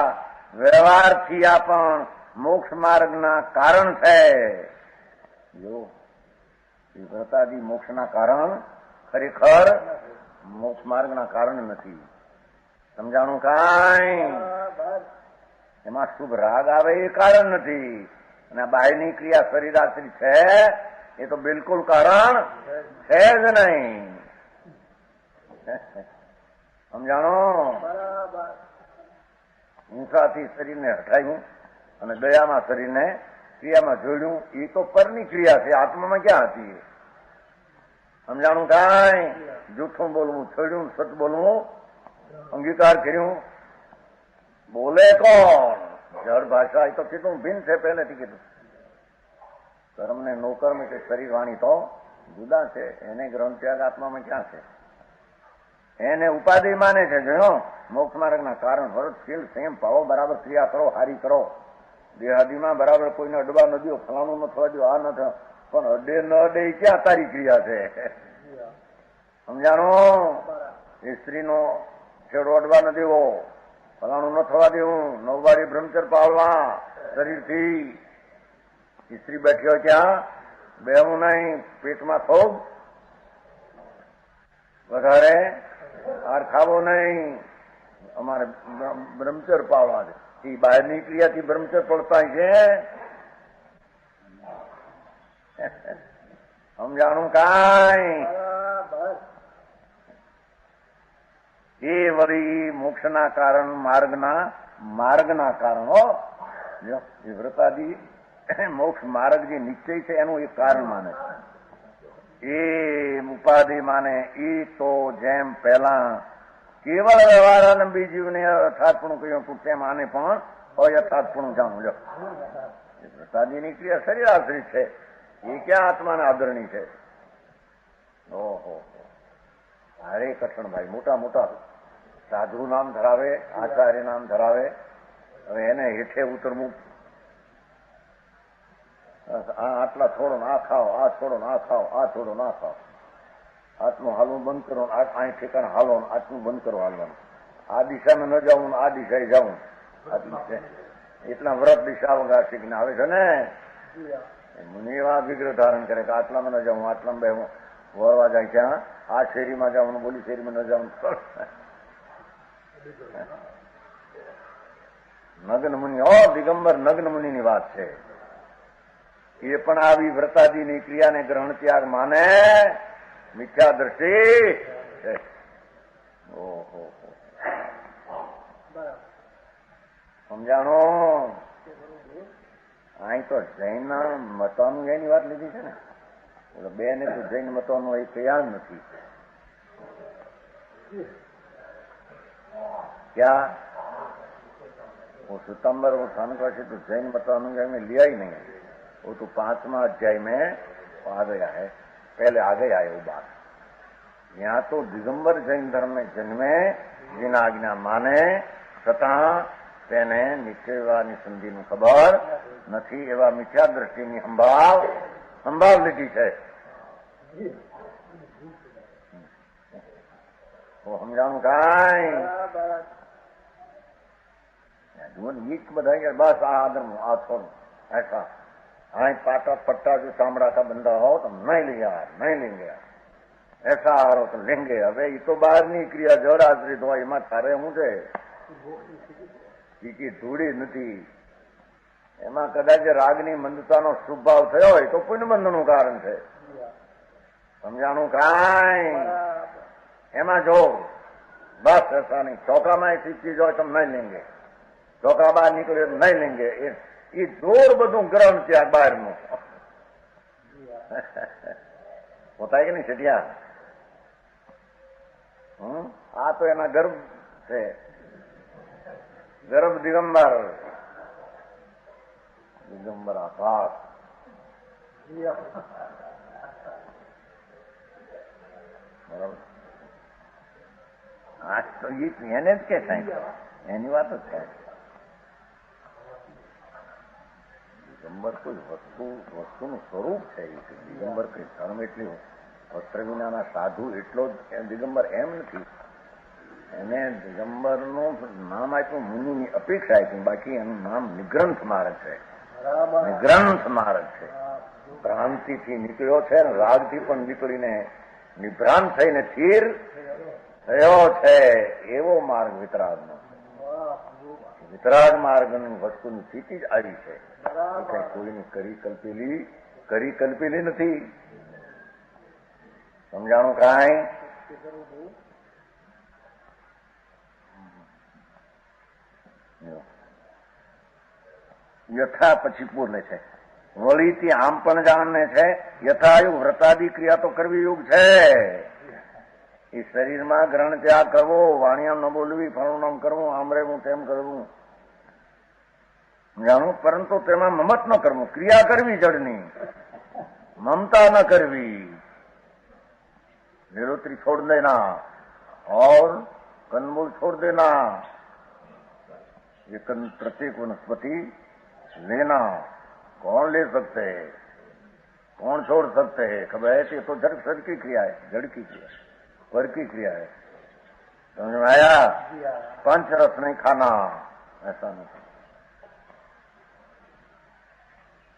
વ્યવહારથી આ પણ મોક્ષ માર્ગના કારણ છે. જો વ્રતાદિ મોક્ષના કારણ ખરેખર મોક્ષ માર્ગના કારણ નથી. સમજાણું કાંઈ? એમાં શુભ રાગ આવે એ કારણ નથી. અને બાહ્યની ક્રિયા શરીરાશ્રિત છે એ તો બિલકુલ કારણ છે જ નહીં. સમજાણો? હિંસાથી શરીરને હટાવ્યું અને દયામાં શરીરને ક્રિયામાં જોડ્યું, એ તો પરની ક્રિયા છે. આત્મામાં ક્યાં હતી? સમજાણું કાંઈ? જૂઠું બોલવું છોડ્યું, સત બોલવું અંગીકાર કર્યું. બોલે કોણ? જળ ભાષા. એ તો કીધું ભિન્ન છે, પહેલેથી કીધું. કર્મ ને નો કર્મ એટલે શરીર વાણી તો જુદા છે. એને ગ્રહણ ત્યાગ આત્મામાં ક્યાં છે? એને ઉપાધિ માને છે. જો મોક્ષ માર્ગના કારણ ભરત શીલ સંયમ પાવો, બરાબર ક્રિયા કરો, હારી કરો. દેહાદીમાં બરાબર કોઈને અડવા ન દો, ફલાણું ન થવા દો, આ ન થવા, પણ અડે ન અડે ક્યાં તારી ક્રિયા છે? સમજાણો? એ સ્ત્રીનો છેડો અડવા ન દેવો, ફલાણું ન થવા દેવું, નવવારી બ્રહ્મચર પાળવા શરીરથી. સ્ત્રી બેઠી હોય ત્યાં બેહવું નહીં, પેટમાં ખૂબ વધારે આર ખાવો નહીં. અમારે બ્રહ્મચર પાળવા છે. એ બહારની ક્રિયાથી બ્રહ્મચર પડતા છે. સમજાણું કાંઈ? એ વળી મોક્ષના કારણ માર્ગના કારણો. એ વ્રતાદી મોક્ષ માર્ગ જે નિશ્ચય છે એનું એક કારણ માને છે. એ ઉપાધિ માને એ તો જેમ પહેલા કેવળ વ્યવહારાનંબી જીવને અર્થાતપણું કહ્યું હતું તેમ આને પણ અયથાતપણું જાણવું. લો વ્રતાદીની ક્રિયા શરીર આશ્રિત છે, એ ક્યાં આત્માને આદરણી છે? ઓહો અરે કઠણભાઈ, મોટા મોટા સાધુ નામ ધરાવે, આચાર્ય નામ ધરાવે, હવે એને હેઠે ઉતરવું. આટલા છોડો આ ખાઓ, આ છોડો આ ખાઓ, આ છોડો ના ખાઓ, આટલું હાલવું બંધ કરો, અહીં ઠેકાણે હાલો, આટલું બંધ કરો હાલવાનું, આ દિશામાં ન જવું, આ દિશાએ જવું, આટલું છે. એટલા વ્રત દિશા વગર શીખીને આવે છે ને. મુનિ એવા વિગ્રહ ધારણ કરે કે આટલામાં ન જવું, આટલામાં બે વળવા જાય ત્યાં આ શેરીમાં જવાનું, બોલી શેરીમાં ન જવાનું. નગ્ન મુનિ, દિગંબર નગ્ન મુનિની વાત છે. એ પણ આવી વ્રતાદીની ક્રિયાને ગ્રહણ ત્યાગ માને, મિથ્યા દ્રષ્ટિ છે. ઓહો સમજાણો? અહીં તો જૈન મતવાનું એની વાત લીધી છે ને. બે ને તો જૈન મતવાનું એ કયા નથી. ક્યાં वो सितंबर वो सन का से तो जैन मतानुयायी में लिया ही नहीं है. वो तो 5वां अध्याय में आ गया है, पहले आ गया है वो बात. यहाँ तो दिगंबर जैन धर्म में जन्मे, जिना आज्ञा माने छતાં તેને નિશ્ચયવાની સંધિની ખબર નથી, એવા મિથ્યા દ્રષ્ટિની સંભાવ લીધી છે. સમજાણું કાંઈ? ईट बधाई बस आदम आथोन ऐसा हाँ पाटा पट्टा जो चामड़ा का बंदा हो तो नहीं लिया, नहीं लेंगे, ऐसा हारो तो लेंगे. હવે એ તો બહારની ક્રિયા જળ આશ્રિત હોય, એમાં તારે શું છે? ચીકી ધૂળી નથી. એમાં કદાચ રાગની મંદતાનો સ્વભાવ થયો હોય તો પુણ્યબંધનું કારણ છે. સમજાણું કાંઈ? એમાં જો બસ ऐसा नहीं, ચોકામાં ऐसी चीज હોય તો નહીં લેंगे, ચોકા બહાર નીકળે નહીં લેંગે. એ જોર બધું ગ્રહણ ત્યાં બહારનું હોતા કે નહીં છેટિયા? આ તો એના ગર્ભ છે, ગર્ભ દિગંબર આકાશ. બરાબર. આજ તો એને જ કે થાય, એની વાત જ થાય. દિગંબર કોઈ વસ્તુનું સ્વરૂપ છે. દિગંબર કઈ ધર્મ એટલી વસ્ત્ર વિનાના સાધુ એટલો જ દિગંબર એમ નથી. એને દિગંબરનું નામ આપ્યું મુનિની અપેક્ષા આપી, બાકી એનું નામ નિગ્રંથ માર્ગ છે. નિગ્રંથ માર્ગ છે. ભ્રાંતિથી નીકળ્યો છે, રાગથી પણ નીકળીને નિભ્રાંત થઈને સ્થિર થયો છે. એવો માર્ગ વિતરાગનો. વિતરાગ માર્ગની વસ્તુની સ્થિતિ જ આવી છે. કઈ કોઈની કરી કલ્પેલી નથી. સમજાણું કાંઈ? યથા પછી પૂર્ણ છે. વળીથી આમ પણ જાણને છે યથાયુગ વ્રતાદી ક્રિયા તો કરવી યુગ છે. એ શરીરમાં ગ્રહણ ત્યાગ કરવો, વાણિયામ ન બોલવી, ફળું નામ કરવું, આમ રહેવું, તેમ કરવું જાણું, પરંતુ તેમાં મમત ન કરવું. ક્રિયા કરવી જડની, મમતા ન કરવી. निरुत्री छोड़ देना और कंदमूल छोड़ देना. ये प्रत्येक वनस्पति लेना कौन ले सकते है, कौन छोड़ सकते हैं? खबर है ये तो जड़ की क्रिया है, जड़ की क्रिया, पर की क्रिया है. समझ में आया? पंच रस नहीं खाना, ऐसा नहीं।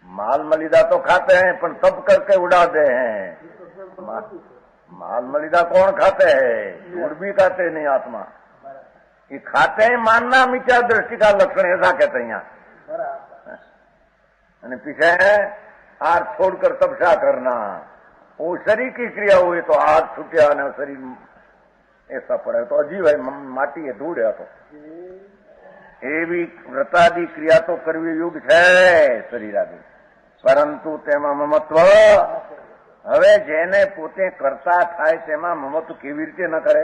माल मलिदा तो खाते हैं पर तब करके उड़ाते हैं। माल मलिदा कौन खाते हैं? गुड़ भी खाते नहीं आत्मा। ये खाते हैं मानना मिथ्या दृष्टि का लक्षण, ऐसा कहते हैं यहाँ। पीछे हाथ छोड़कर तपस्या करना, वो शरीर की क्रिया हुई तो हाथ छूटे आने शरीर ऐसा पड़े तो अजीब है, माटी है, धूड़ है। तो एवी व्रतादि क्रिया तो करवी युग है शरीर आदि, પરંતુ તેમાં મમત્વ હવે જેને પોતે કરતા થાય તેમાં મમત્વ કેવી રીતે ન કરે?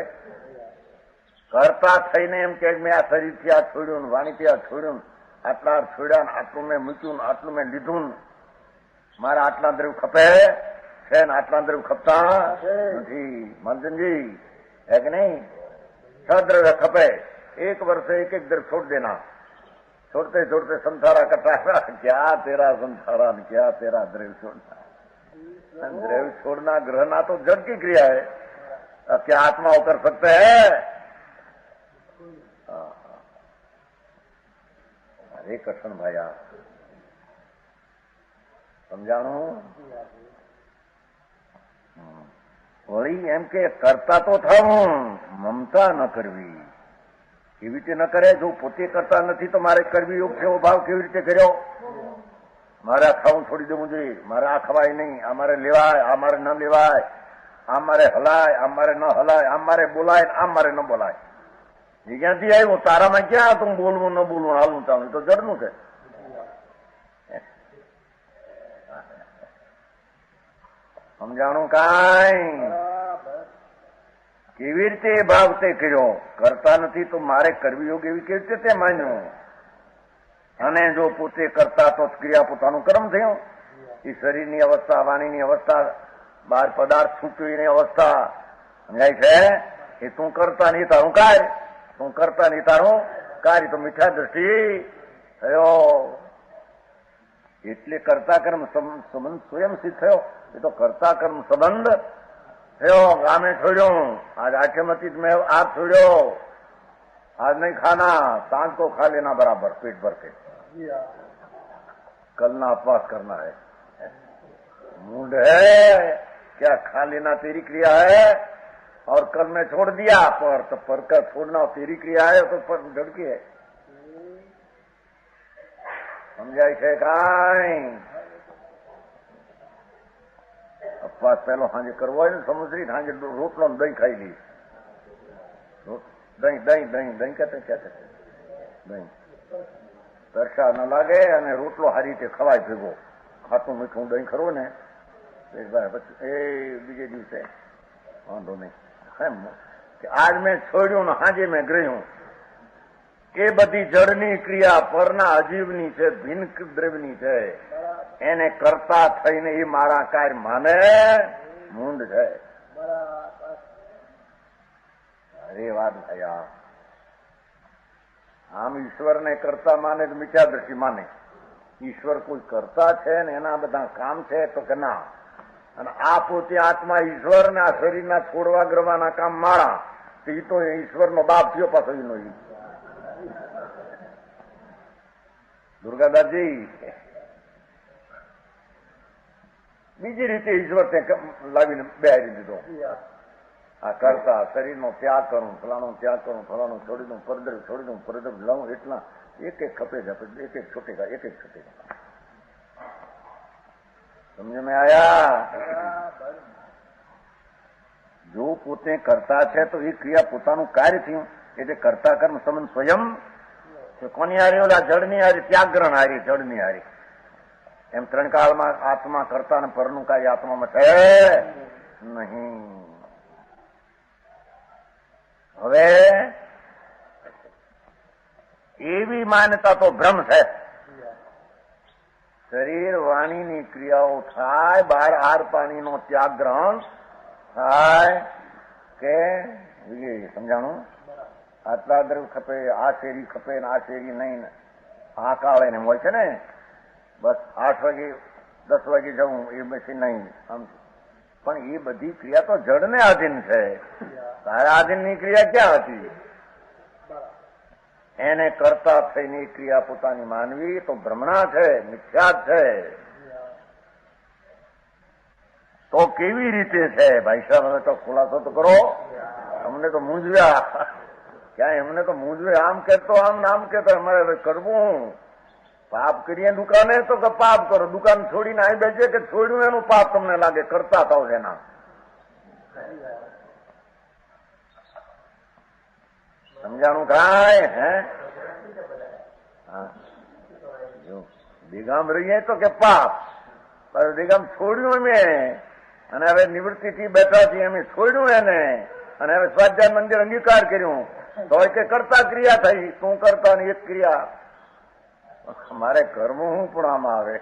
કરતા થઈને એમ કે મેં આ શરીરથી આ છોડ્યું, વાણીથી આ છોડ્યું, આટલા છોડ્યા, આટલું મેં મૂક્યું, આટલું મેં લીધું, મારા આટલા દ્રવ્ય ખપે છે ને આટલા દ્રવ્ય ખપતા નથી। મંજનજી है कि नहीं? 6 द्रव्य खपे, 1 वर्ष एक द्रव्य छोड़ देना, छोड़ते छोड़ते संसारा कटारा, क्या तेरा संसारा, क्या तेरा द्रव्य छोड़ना। द्रव्य छोड़ना ग्रहणा तो जड़ की क्रिया है, अब क्या आत्मा वो कर सकते हैं? हरे कृष्ण भैया समझाणु वही एम के करता तो था हूं, ममता न करवी કેવી રીતે ન કરે? જો પોતે કરતા નથી તો મારે કરવી યોગ છે, ભાવ કેવી રીતે કર્યો? મારે આ ખાવું છોડી દેવું જોઈએ, મારે આ ખવાય નહીં, આ મારે લેવાય, આ મારે ન લેવાય, આ મારે હલાય, આ મારે ન હલાય, આ મારે બોલાય, આ મારે ન બોલાય। એ ક્યાંથી આવ્યું? તારામાં ક્યાં તું બોલવું ન બોલવું, હાલવું ચાલવું? તો જડનું છે। સમજાણું કાંઈ? કેવી રીતે ભાવ તે કર્યો? કરતા નથી તો મારે કરવી યોગ એવી કેવી રીતે તે માન્યું? અને જો પોતે કરતા તો ક્રિયા પોતાનું કર્મ થયું। એ શરીરની અવસ્થા, વાણીની અવસ્થા, બહાર પદાર્થ છૂટવીની અવસ્થા સમજાય છે? એ તું કરતા નહીં તારું કાર્ય, તું કરતા નહીં તારું કાર્ય, તો મિથ્યા દ્રષ્ટિ થયો। એટલે કરતા કર્મ સંબંધ સ્વયં સિદ્ધ થયો। એ તો કરતા કર્મ સંબંધ થયો। ગામે છોડ્યું, आज आठमती में आप छोड़ो, आज नहीं खाना, सांझ को खा लेना बराबर पेट भर के, कल ना उपवास करना है। मूड है क्या? खा लेना तेरी क्रिया है और कल मैं छोड़ दिया, पर तो पर का छोड़ना तेरी क्रिया है, तो पर डर की है। समझाय છે કાંઈ? ઉપવાસ પહેલો સાંજે કરવો હોય ને સમુદ્રી, સાંજે રોટલો દહીં ખાઈ લી, દહીં દહીં દહીં દહીં કહેते દહીં તરસા ન લાગે અને રોટલો સારી રીતે ખવાય ભેગો, ખાટું મીઠું દહીં ખરું ને પછી એ બીજે દિવસે વાંધો નહીં। આજ મેં છોડ્યું ને સાંજે મેં ગ્રહ્યું, એ બધી જળની ક્રિયા પરના અજીવની છે, ભિન્ન દ્રવ્યની છે। એને કરતા થઈને એ મારા કાર્ય માને મૂંડ છે। અરે વાત ભયા, આમ ઈશ્વરને કરતા માને તો મિથ્યા દ્રષ્ટિ માને। ઈશ્વર કોઈ કરતા છે ને એના બધા કામ છે તો કે ના, અને આ પોતે આત્મા ઈશ્વર ને આ શરીરના છોડવા ગ્રવાના કામ મારા, તો એ તો ઈશ્વરનો બાપ થયો પાછો એનો। દુર્ગાદાસજી બીજી રીતે ઈશ્વર તે લાવીને બેહારી દીધો। આ કરતા શરીરનો ત્યાગ કરું, ફલાણો ત્યાગ કરું, ફલાણું છોડી દઉં, પરદ્રવ્ય છોડી દઉં, પરદ્રવ્ય લઉં, એટલા એક એક ખપે જ, એક એક છૂટેગા, એક એક છૂટેગા। સમજ में आया? જો પોતે કરતા છે તો એ ક્રિયા પોતાનું કાર્ય થયું, એટલે કરતા કર્મ સંબંધ સ્વયં કોની હારી? ઓલા જળની હારી, ત્યાગગ્રહણ હારી, જળની હારી। એમ ત્રણ કાળમાં આત્મા કરતા ને પરનું કાર્ય આત્મામાં છે નહીં। હવે એવી માન્યતા તો ભ્રમ છે। શરીર વાણીની ક્રિયાઓ થાય, બહાર આહાર પાણીનો ત્યાગ ગ્રહણ થાય કે સમજાણું? આટલા દ્રવ્ય ખપે, આ શેરી ખપે ને આ શેરી નહીં, આ કાળે ને હોય છે ને, બસ 8 વાગે 10 વાગે જવું એ પછી નહીં આમ। પણ એ બધી ક્રિયા તો જડને આધીન છે, તારા આધીનની ક્રિયા ક્યાં હતી? એને કરતા થઈને એ ક્રિયા પોતાની માનવી તો ભ્રમણા છે, મિથ્યા છે. તો કેવી રીતે છે ભાઈ સાહેબ? હવે તો ખુલાસો તો કરો. અમને તો મૂંઝવ્યા, ક્યાં એમને તો મૂંઝવે. આમ કેતો આમ નામ કેતો અમારે હવે કરવું. પાપ કરીએ દુકાને તો કે પાપ કરો, દુકાન છોડીને આવી બેસે કે છોડ્યું એનું પાપ તમને લાગે, કરતા થાવ એના. સમજાણું કાંઈ? હે બેગામ રહીએ તો કે પાપ, બેગામ છોડ્યું અમે, અને હવે નિવૃત્તિથી બેઠા છીએ અમે, છોડ્યું એને, અને હવે સ્વાધ્યાય મંદિર અંગીકાર કર્યું તો કે કરતા ક્રિયા થઈ. શું કરતા ની એક ક્રિયા? મારે કરવું હું પણ આમાં આવે.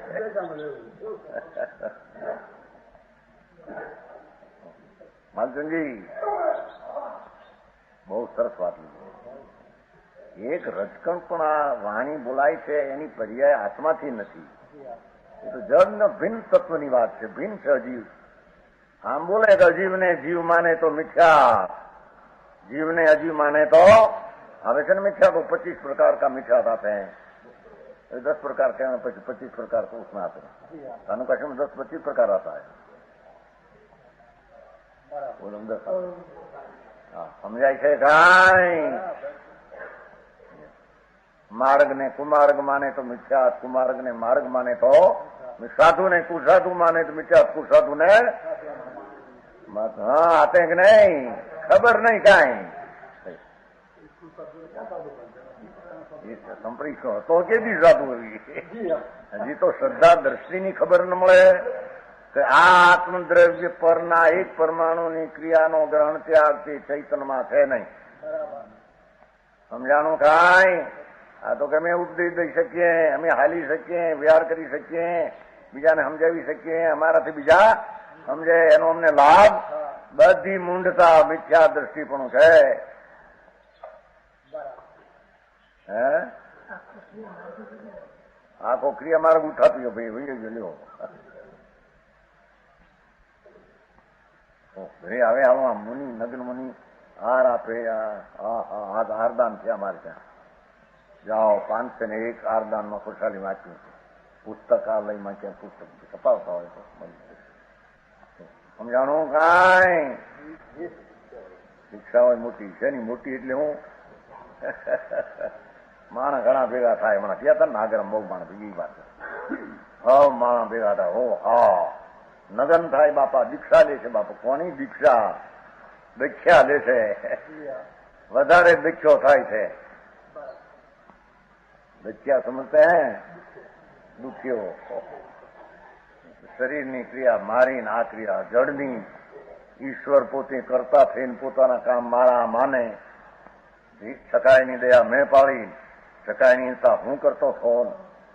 માલચંદજી બહુ સરસ વાત લીધી. એક રજકણ પણ આ વાણી બોલાય છે એની પર્યાય આત્માથી નથી. એ તો જડ ને ભિન્ન તત્વની વાત છે, ભિન્ન છે અજીવ. આમ બોલે કે અજીવને જીવ માને તો મિથ્યા, જીવને अजीव माने तो आवेशन मिथ्या को 25 प्रकार का मिथ्या आते हैं, 10 प्रकार के 25 प्रकार को उसमें आते हैं. अनुकाश में 10-25 प्रकार आता है. समझाय છે કાંઈ? मार्ग ने कुमार्ग माने तो मिथ्या, कुमार्ग ने मार्ग माने तो, साधु ने कुसाधु माने तो मिथ्या, कुसाधु ने हाँ आते हैं कि नहीं? खबर नहीं कांई. સંપરી તો કેવી સાધુ આવી? હજી તો શ્રદ્ધા દ્રષ્ટિની ખબર ન મળે કે આ આત્મદ્રવ્ય પરના એક પરમાણુની ક્રિયાનો ગ્રહણ ત્યાગથી ચૈતન્યમાં છે નહીં. સમજાણું કાંઈ? આ તો કે અમે ઉપદેશ દઈ શકીએ, અમે હાલી શકીએ, વ્યવહાર કરી શકીએ, બીજાને સમજાવી શકીએ, અમારાથી બીજા સમજે એનો અમને લાભ. બધી મૂંઢતા મિથ્યા દ્રષ્ટિપણું છે. હે આખો ક્રિયા માર્ગ ઉઠાપ્યો ભાઈ, વહી ગયો. હવે આવા મુનિ, નગ્ન મુનિ હાર આપે. હારદાન છે અમારે ત્યાં. જાઓ 501 હારદાનમાં ખુશાલી વાંચ્યું. પુસ્તકાલયમાં ક્યાં પુસ્તક કપાવતા હોય તો સમજાણું કાંઈ? શિક્ષા હોય મોટી છે ની મોટી એટલે હું માણસ ઘણા ભેગા થાય. હમણાં ક્યાં હતા નાગરમ બહુ માણસ ભેગી વાત. હા માણસ ભેગા થાય. હો હા નગન થાય. બાપા દીક્ષા લે છે. બાપા કોની દીક્ષા? દીક્ષા લે છે. વધારે દીક્ષો થાય છે. દીક્ષા સમજતે હે? દુખ્યો શરીરની ક્રિયા મારીને આ ક્રિયા જડની. ઈશ્વર પોતે કરતા થઈને પોતાના કામ મારા માને. સકાયની દયા મેં પાડી, સકાયની હિંસા હું કરતો થો.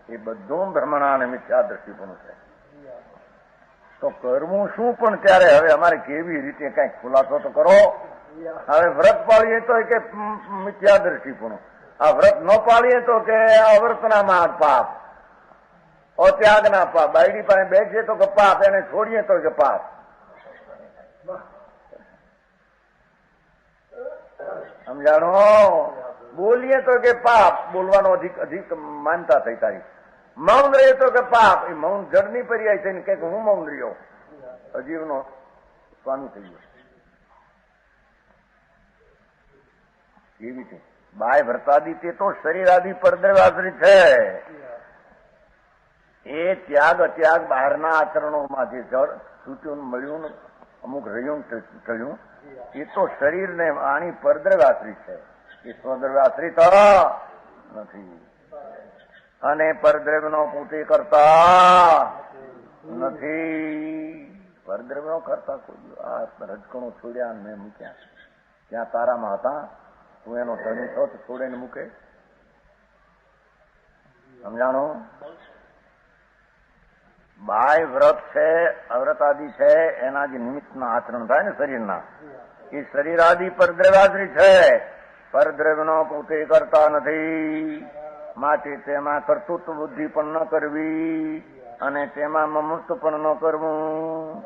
એ બધું ભ્રમણા અને મિથ્યા દ્રષ્ટિપણું છે. તો કરવું શું પણ ત્યારે? હવે અમારે કેવી રીતે કઈક ખુલાસો તો કરો. હવે વ્રત પાળીએ તો કે મિથ્યા દ્રષ્ટિપણું, આ વ્રત ન પાળીએ તો કે અવ્રતના મહા પાપ, ત્યાગના પાપ. બાયડી પાસે બેસીએ તો કે પાપ, એને છોડીએ તો કે પાપ. સમજાણો? બોલીએ તો કે પાપ, બોલવાનો અધિક માનતા થઈ તારી. મૌન રહે તો કે પાપ, એ મૌન જડની પર્યાય થઈને કે હું મૌન રહ્યો, અજીવનો સ્વામી થઈ ગયો. એવી છે બાય વ્રતાદિ. તે તો શરીરાદિ પરદ્રવાશ્રિત છે. એ ત્યાગ અત્યાગ બહારના આચરણોમાં જે જળ છૂટ્યું મળ્યું અમુક રહ્યું થયું એ તો શરીરને આની પરદ્રવાશ્રિત છે. એ સ્વદ્રવાશ્રિત નથી. અને પરદ્રવ્યનો પોતે કરતા નથી. પરદ્રવ્યનો કરતા કોઈ આ રજકણો છોડ્યા મેં મૂક્યા. ત્યાં તારામાં હતા, તું એનો ધણી છો તો છોડીને મૂકે. સમજાણો? બાય વ્રત છે, અવ્રત આદિ છે, એના જે નિમિત્તના આચરણ થાય ને શરીરના, એ શરીર આદિ પરદ્રવ્યાશ્રિત છે. પરદ્રવ્યનો પોતે કરતા નથી. માટે તેમાં કર્તૃત્વ બુદ્ધિ પણ ન કરવી અને તેમાં મમત્વ પણ ન કરવું.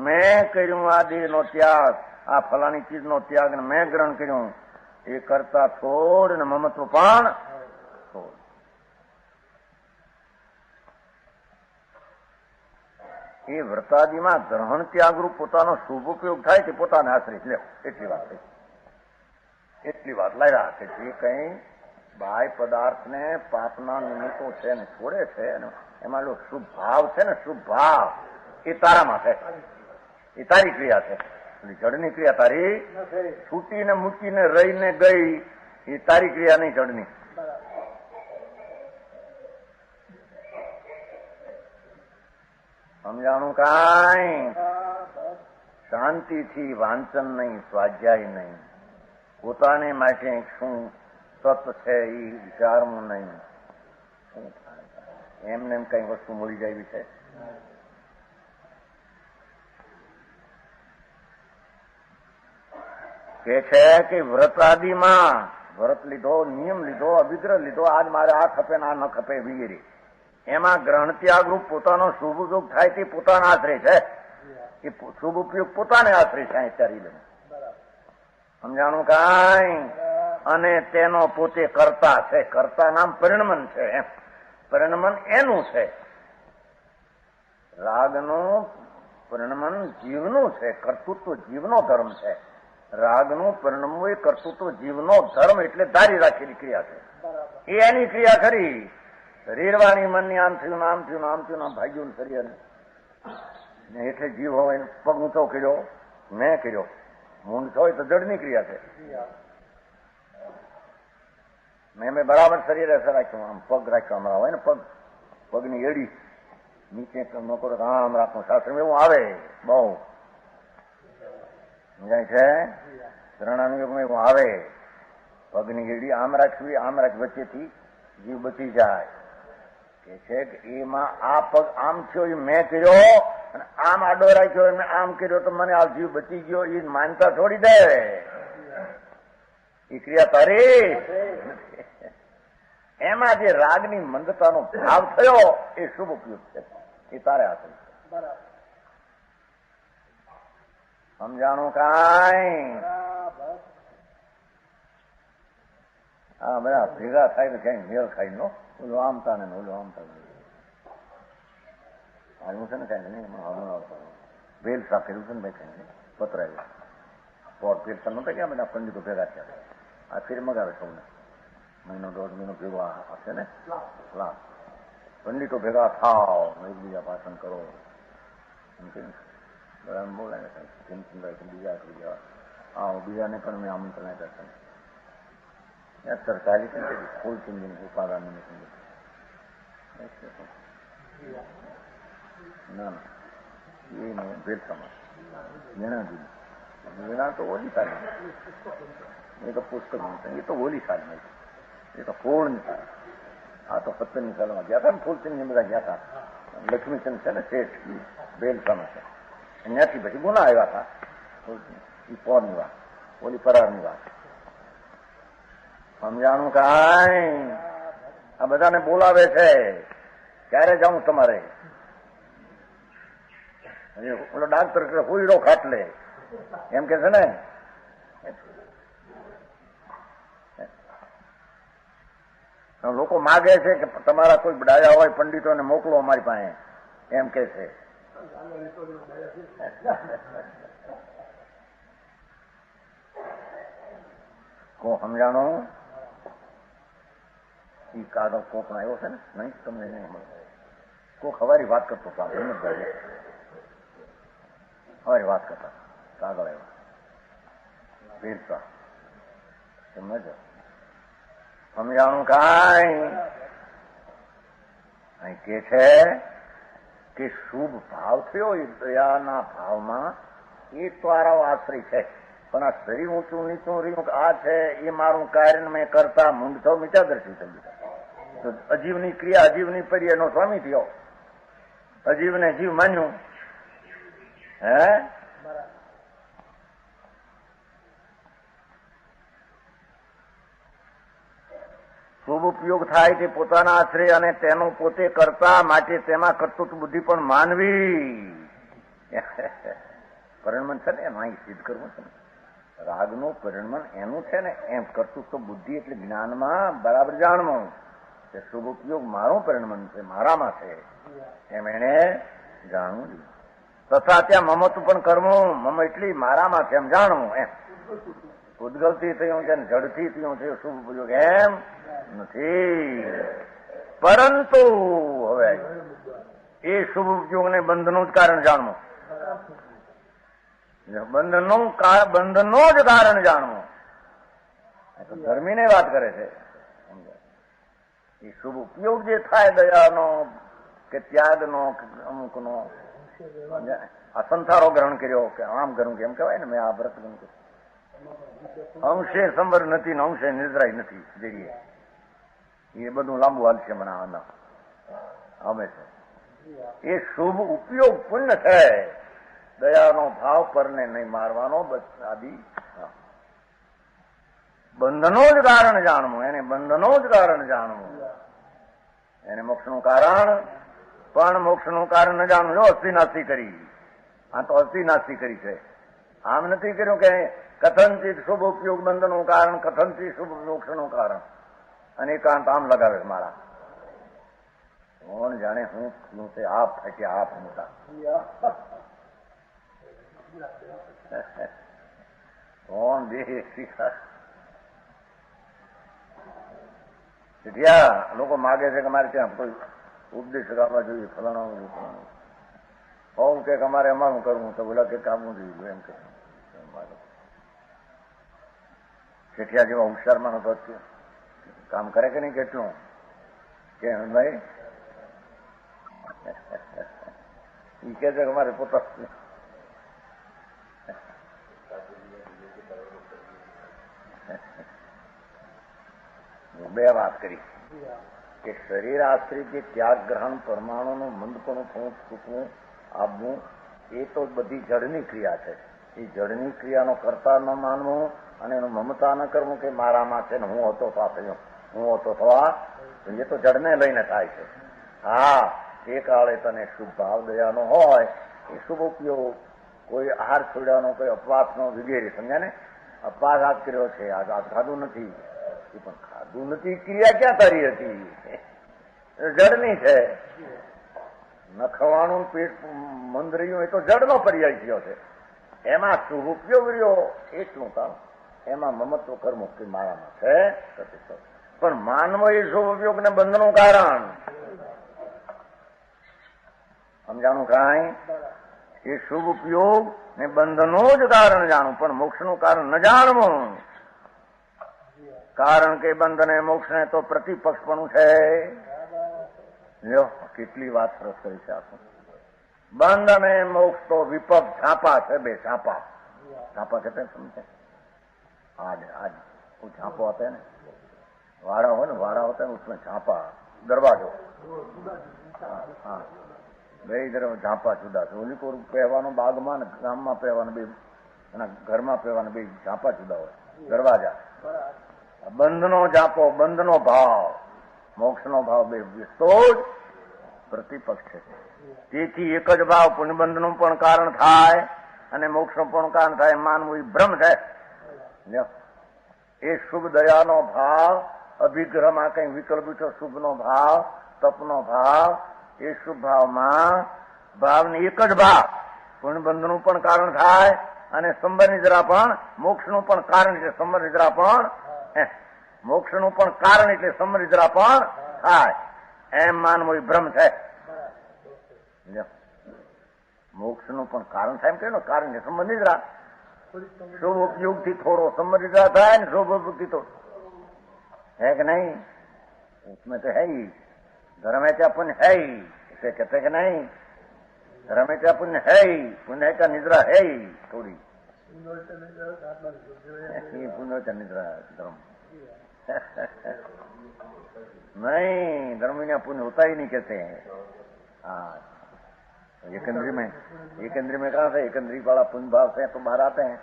મેં કર્યું આ દેહનો ત્યાગ, આ ફલાણી ચીજનો ત્યાગ મેં ગ્રહણ કર્યું, એ કરતા છોડ ને મમત્વ પણ છોડ. એ વ્રતાદિમાં ગ્રહણ ત્યાગરૂપ પોતાનો શુભ ઉપયોગ થાય તે પોતાને આશ્રિત લેવો, એટલી વાત થઈ. એટલી વાત લાવ્યા કે જે કઈ બાહ્ય પદાર્થને પાપના નિમિત્તો છે ને છોડે છે એમાં જો શુભ ભાવ છે ને, શુભ ભાવ એ તારામાં છે, એ તારી ક્રિયા છે. જડની ક્રિયા તારી છૂટીને મૂકીને રહીને ગઈ એ તારી ક્રિયા નહીં, જડની. સમજાણું? કાંઈ શાંતિથી વાંચન નહીં, સ્વાધ્યાય નહીં, પોતાને માટે શું સત છે એ વિચારવું નહીં. એમને એમ કઈ વસ્તુ મળી જાય છે? કે છે કે વ્રત આદિમાં વ્રત લીધો, નિયમ લીધો, અભિગ્રહ લીધો, આજ મારે આ ખપે ને આ ન ખપે વગેરે, એમાં ગ્રહણ ત્યાગરૂપ પોતાનો શુભ ઉપયોગ થાય તે પોતાના આશરે છે. એ શુભ ઉપયોગ પોતાને આશરે છે અત્યારે. સમજાણું? કાંઈ અને તેનો પોતે કરતા છે. કરતા નામ પરિણમન છે. એમ પરિણમન એનું છે. રાગનું પરિણમન જીવનું છે, કર્તૃત્વ જીવનો ધર્મ છે. રાગનું પરિણમવું એ કર્તૃત્વ જીવનો ધર્મ એટલે ધારી રાખેલી ક્રિયા છે. એ એની ક્રિયા ખરી. શરીરવાણી મનની આમ થયું, આમ થયું, આમ થયું, આમ ભાગ્યું શરીર ને એટલે જીવ હોય. પગ ઊંચો કર્યો, મેં કર્યો. મૂંડ હોય તો જડની ક્રિયા છે. મેં બરાબર શરીર અસર રાખ્યું, આમ પગ રાખ્યો, હમણાં હોય ને પગ, પગની એડી નીચે ન કરો આમ રાખવું. શાસ્ત્ર એવું આવે બહુ સમજાય છે. ગ્રહણાનુયોગમાં એવું આવે. પગની એડી આમ રાખવી, આમ રાખવી, વચ્ચેથી જીવ બચી જાય. કે છે કે એમાં આ પગ આમ થયો એ મેં કર્યો અને આમ આડો રાખ્યો મેં આમ કર્યો તો મને આ જીવ બચી ગયો એ માનતા છોડી દે. એ ક્રિયા તારી. એમાં જે રાગની મંદતાનો ભાવ થયો એ શુભ ઉપયોગ છે. એ તારે હાથે. સમજાણું? કાંઈ હા બધા ભેગા થાય તો ક્યાંય મેળ ખાઈ નો. ઓલું આમતા ને ઓલું આમતા આવ્યું છે ને કઈ નહીં. વેલ સાફ કર્યું છે ને ભાઈ કઈ પતરાયું પોટ પેરસન નતા ક્યાં બધા પંડિતો ભેગા થયા. આ ફેર મગાવે સૌને મહિનો દોઢ મહિનો ભેગો હશે ને. પંડિતો ભેગા થાવ, એકબીજા ભાષણ કરો, બધા બોલાય બીજા હા બીજાને પણ મેં આમંત્રણ કરતા. સરકારી ફૂલ સિંગિંગ ઉપાદાન ના ના એ નહીં. ભેદસમાં વીણાજી વીણા તો ઓલી સારી, એ તો પુસ્તક એ તો ઓલી સારી, એ તો ફૂળની સારી. આ તો 70ની સાલમાં ગયા હતા ને ફૂલ સિંગની બધા ગયા હતા. લક્ષ્મીચંદ છે ને શેઠ બેલસામાં છે, ત્યાંથી પછી ગુના આવ્યા હતા. એ પોરની વાત, ઓલી પરારની વાત. સમજાણું? કાંઈ આ બધાને બોલાવે છે. ક્યારે જાઉં તમારે? ઓલો ડાક્ટર હુઈડો ખાટલે એમ કે છે ને. લોકો માગે છે કે તમારા કોઈ ડાયા હોય પંડિતોને મોકલો અમારી પાસે, એમ કે છે. કો સમજાણું? એ કાગળ કોક આવ્યો છે ને, નહીં તમને નહીં મળે. કોક હવારી વાત કરતો હતો, હવારી વાત કરતા કાગળ આવ્યો પીરતા સમજ. સમજાણું? કાંઈ કે છે કે શુભ ભાવ થયો એ દયાના ભાવમાં એ તારો આશ્રય છે. પણ આ શરીર ઊંચું નીચું રહ્યું આ છે એ મારું કાર્ય મેં કરતા મૂંડ થયો મિત્યાદર્શી થઈ ગયું. તો અજીવની ક્રિયા અજીવની પરી એનો સ્વામી થયો. અજીવને જીવ માન્યું. હે શુભ ઉપયોગ થાય તે પોતાના આશ્રય અને તેનું પોતે કરતા માટે તેમાં કર્તૃત્વ બુદ્ધિ પણ માનવી. પરિણમન છે ને એમાં સિદ્ધ કરવું છે ને. રાગનું પરિણમન એનું છે ને, એમ કરતું તો બુદ્ધિ એટલે જ્ઞાનમાં બરાબર જાણવું કે શુભ ઉપયોગ મારું પરિણમન છે, મારામાં છે, એમ એને જાણવું. તથા ત્યાં મમતું પણ કરવું, મમ એટલી મારામાં છે એમ જાણવું. એમ ઉદ્ગલથી થયું છે, જડથી થયું છે શુભ ઉપયોગ એમ નથી. પરંતુ હવે એ શુભ ઉપયોગને બંધનું જ કારણ જાણવું, બંધનનું જ કારણ જાણવું. ધર્મીને વાત કરે છે. એ શુભ ઉપયોગ જે થાય દયાનો કે ત્યાગનો કે અમુકનો, અસંથારો ગ્રહણ કર્યો કે આમ ગ્રહણ કેમ કહેવાય ને, મેં આ વ્રત ગ્રહણ કર્યું, અંશે સંબર નથી ને અંશે નિદ્રાય નથી જઈએ, એ બધું લાંબુ હાલશે બનાવવાના અમે છે. એ શુભ ઉપયોગ પુણ્ય છે. દયાનો ભાવ પરને નહીં મારવાનો આદિ. બંધનો જ કારણ જાણવું, એને બંધનો જ કારણ જાણવું, એને મોક્ષનું કારણ. પણ મોક્ષનું કારણ ન જાણવું. જો અસ્થિનાસ્તિ કરી, આ તો અસ્થિનાસ્તિ કરી છે. આમ નથી કર્યું કે કથનથી શુભ ઉપયોગ બંધનું કારણ, કથનથી શુભ મોક્ષનું કારણ, અને એકાંત આમ લગાવે મારા. કોણ જાણે હું છે આપ ફાટ્યા આપ મોટા. કોણ દેહ શીખ્યા. લોકો માગે છે કે મારે ત્યાં કોઈ ઉપદેશ આપવા જોઈએ, ફલાણા હોવું કે અમારે અમારું કરવું, તો બોલા કે કામનું જોઈએ એમ કે. શેઠિયા જેવા હોશિયારમાં નતો કામ કરે કે નહીં કેટલું કે ભાઈ એ કે છે કે અમારે પોતા બે વાત કરી કે શરીર આશ્રિત જે ત્યાગ ગ્રહણ પરમાણુનું મંદપણું ફૂંકવું આપવું, એ તો બધી જડની ક્રિયા છે. એ જડની ક્રિયાનો કરતા ન માનવું અને એનું મમતા ન કરવું કે મારામાં છે ને હું હતો તો આ થયો, હું હતો તો આ, એ તો જડને લઈને થાય છે. હા, એ કાળે તને શુભ ભાવ દયાનો હોય, એ શુભ ઉપયોગ, કોઈ આહાર છોડ્યાનો, કોઈ અપવાસનો વગેરે, સમજ્યા ને. અપવાસ આજ કર્યો છે, આજ ખાધું નથી, એ પણ ખાધું નથી ક્રિયા ક્યાં તારી હતી, જડની છે. ન ખવાનું પેટ મંદ રહ્યું, એ તો જડનો પર્યાય થયો છે. એમાં શુભ ઉપયોગ રહ્યો એટલું કામ, એમાં મમત્વ કર્મ મુક્તિ મારામાં છે. પણ માનવો એ શુભ ઉપયોગ ને બંધનું કારણ સમજાણું કાંઈ. એ શુભ ઉપયોગ ને બંધનું જ કારણ જાણવું, પણ મોક્ષનું કારણ ન જાણવું. કારણ કે બંધ ને મોક્ષ ને તો પ્રતિપક્ષપણું છે. લ્યો કેટલી વાત સરસ કરી છે આપણે. બંધ અને મોક્ષ તો વિપક્ષ છાપા છે, બે છાપા. છાपा कहते हैं समझे? आज वो छापा होता है ना, वाड़ा हो ना, वाड़ा होता है उसमें छापा, दरवाजो. हाँ બે ઇધર ઝાંપા જુદા છે. ઓલી કોર પહેવાનો બાગમાં ને ગામમાં પહેવાનો બે, એના ઘરમાં પહેવાનો બે ઝાંપા જુદા હોય. દરવાજા બંધનો ઝાંપો, બંધનો ભાવ, મોક્ષનો ભાવ બે તો જ પ્રતિપક્ષ છે. તેથી એક જ ભાવ પુણ્યબંધનું પણ કારણ થાય અને મોક્ષનું પણ કારણ થાય માનવું એ ભ્રમ છે. એ શુભ દયાનો ભાવ, અભિગ્રહમાં કઈ વિકલ્પ છે, શુભનો ભાવ, તપનો ભાવ, એ શુભ ભાવમાં ભાવની એક જ ભાવ પુણ્યબંધનું પણ કારણ થાય અને સંબર નિદ્રા પણ મોક્ષનું પણ કારણ એટલે સંબર નિદ્રા પણ મોક્ષનું પણ કારણ એટલે સંબર નિદ્રા પણ થાય એમ માનવું એ ભ્રમ છે. મોક્ષનું પણ કારણ થાય એમ કહ્યું, કારણ છે સંબર નિદ્રા. શુભ ઉપયોગથી થોડો સંબર નિદ્રા થાય ને શુભ ઉપયોગથી થોડો है कि नहीं, उसमें तो है ही धर्म है क्या पुण्य है ही, इसे कहते कि नहीं धर्म है क्या पुण्य है ही, पुण्य है क्या निद्रा है ही थोड़ी, पुण्य क्या निद्रा धर्म नहीं, धर्म में पुण्य होता ही नहीं कहते हैं. हाँ एक इंद्री में कहाँ से एक इंद्री वाला पुण्य भाव से तो बाहर आते हैं.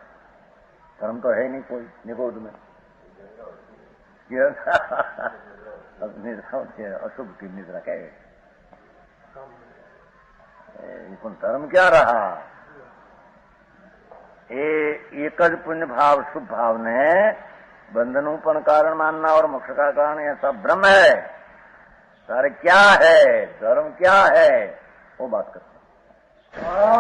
धर्म तो है ही नहीं कोई निगोद में. निद्रा होती है अशुभ की निद्रा क्या है, धर्म क्या रहा. એ એક જ પુण्य भाव शुभ भाव ने बंधनों पर कारण मानना और मोक्ष का कारण यह सब ब्रह्म है। सारे क्या है, धर्म क्या है, वो बात करते हैं।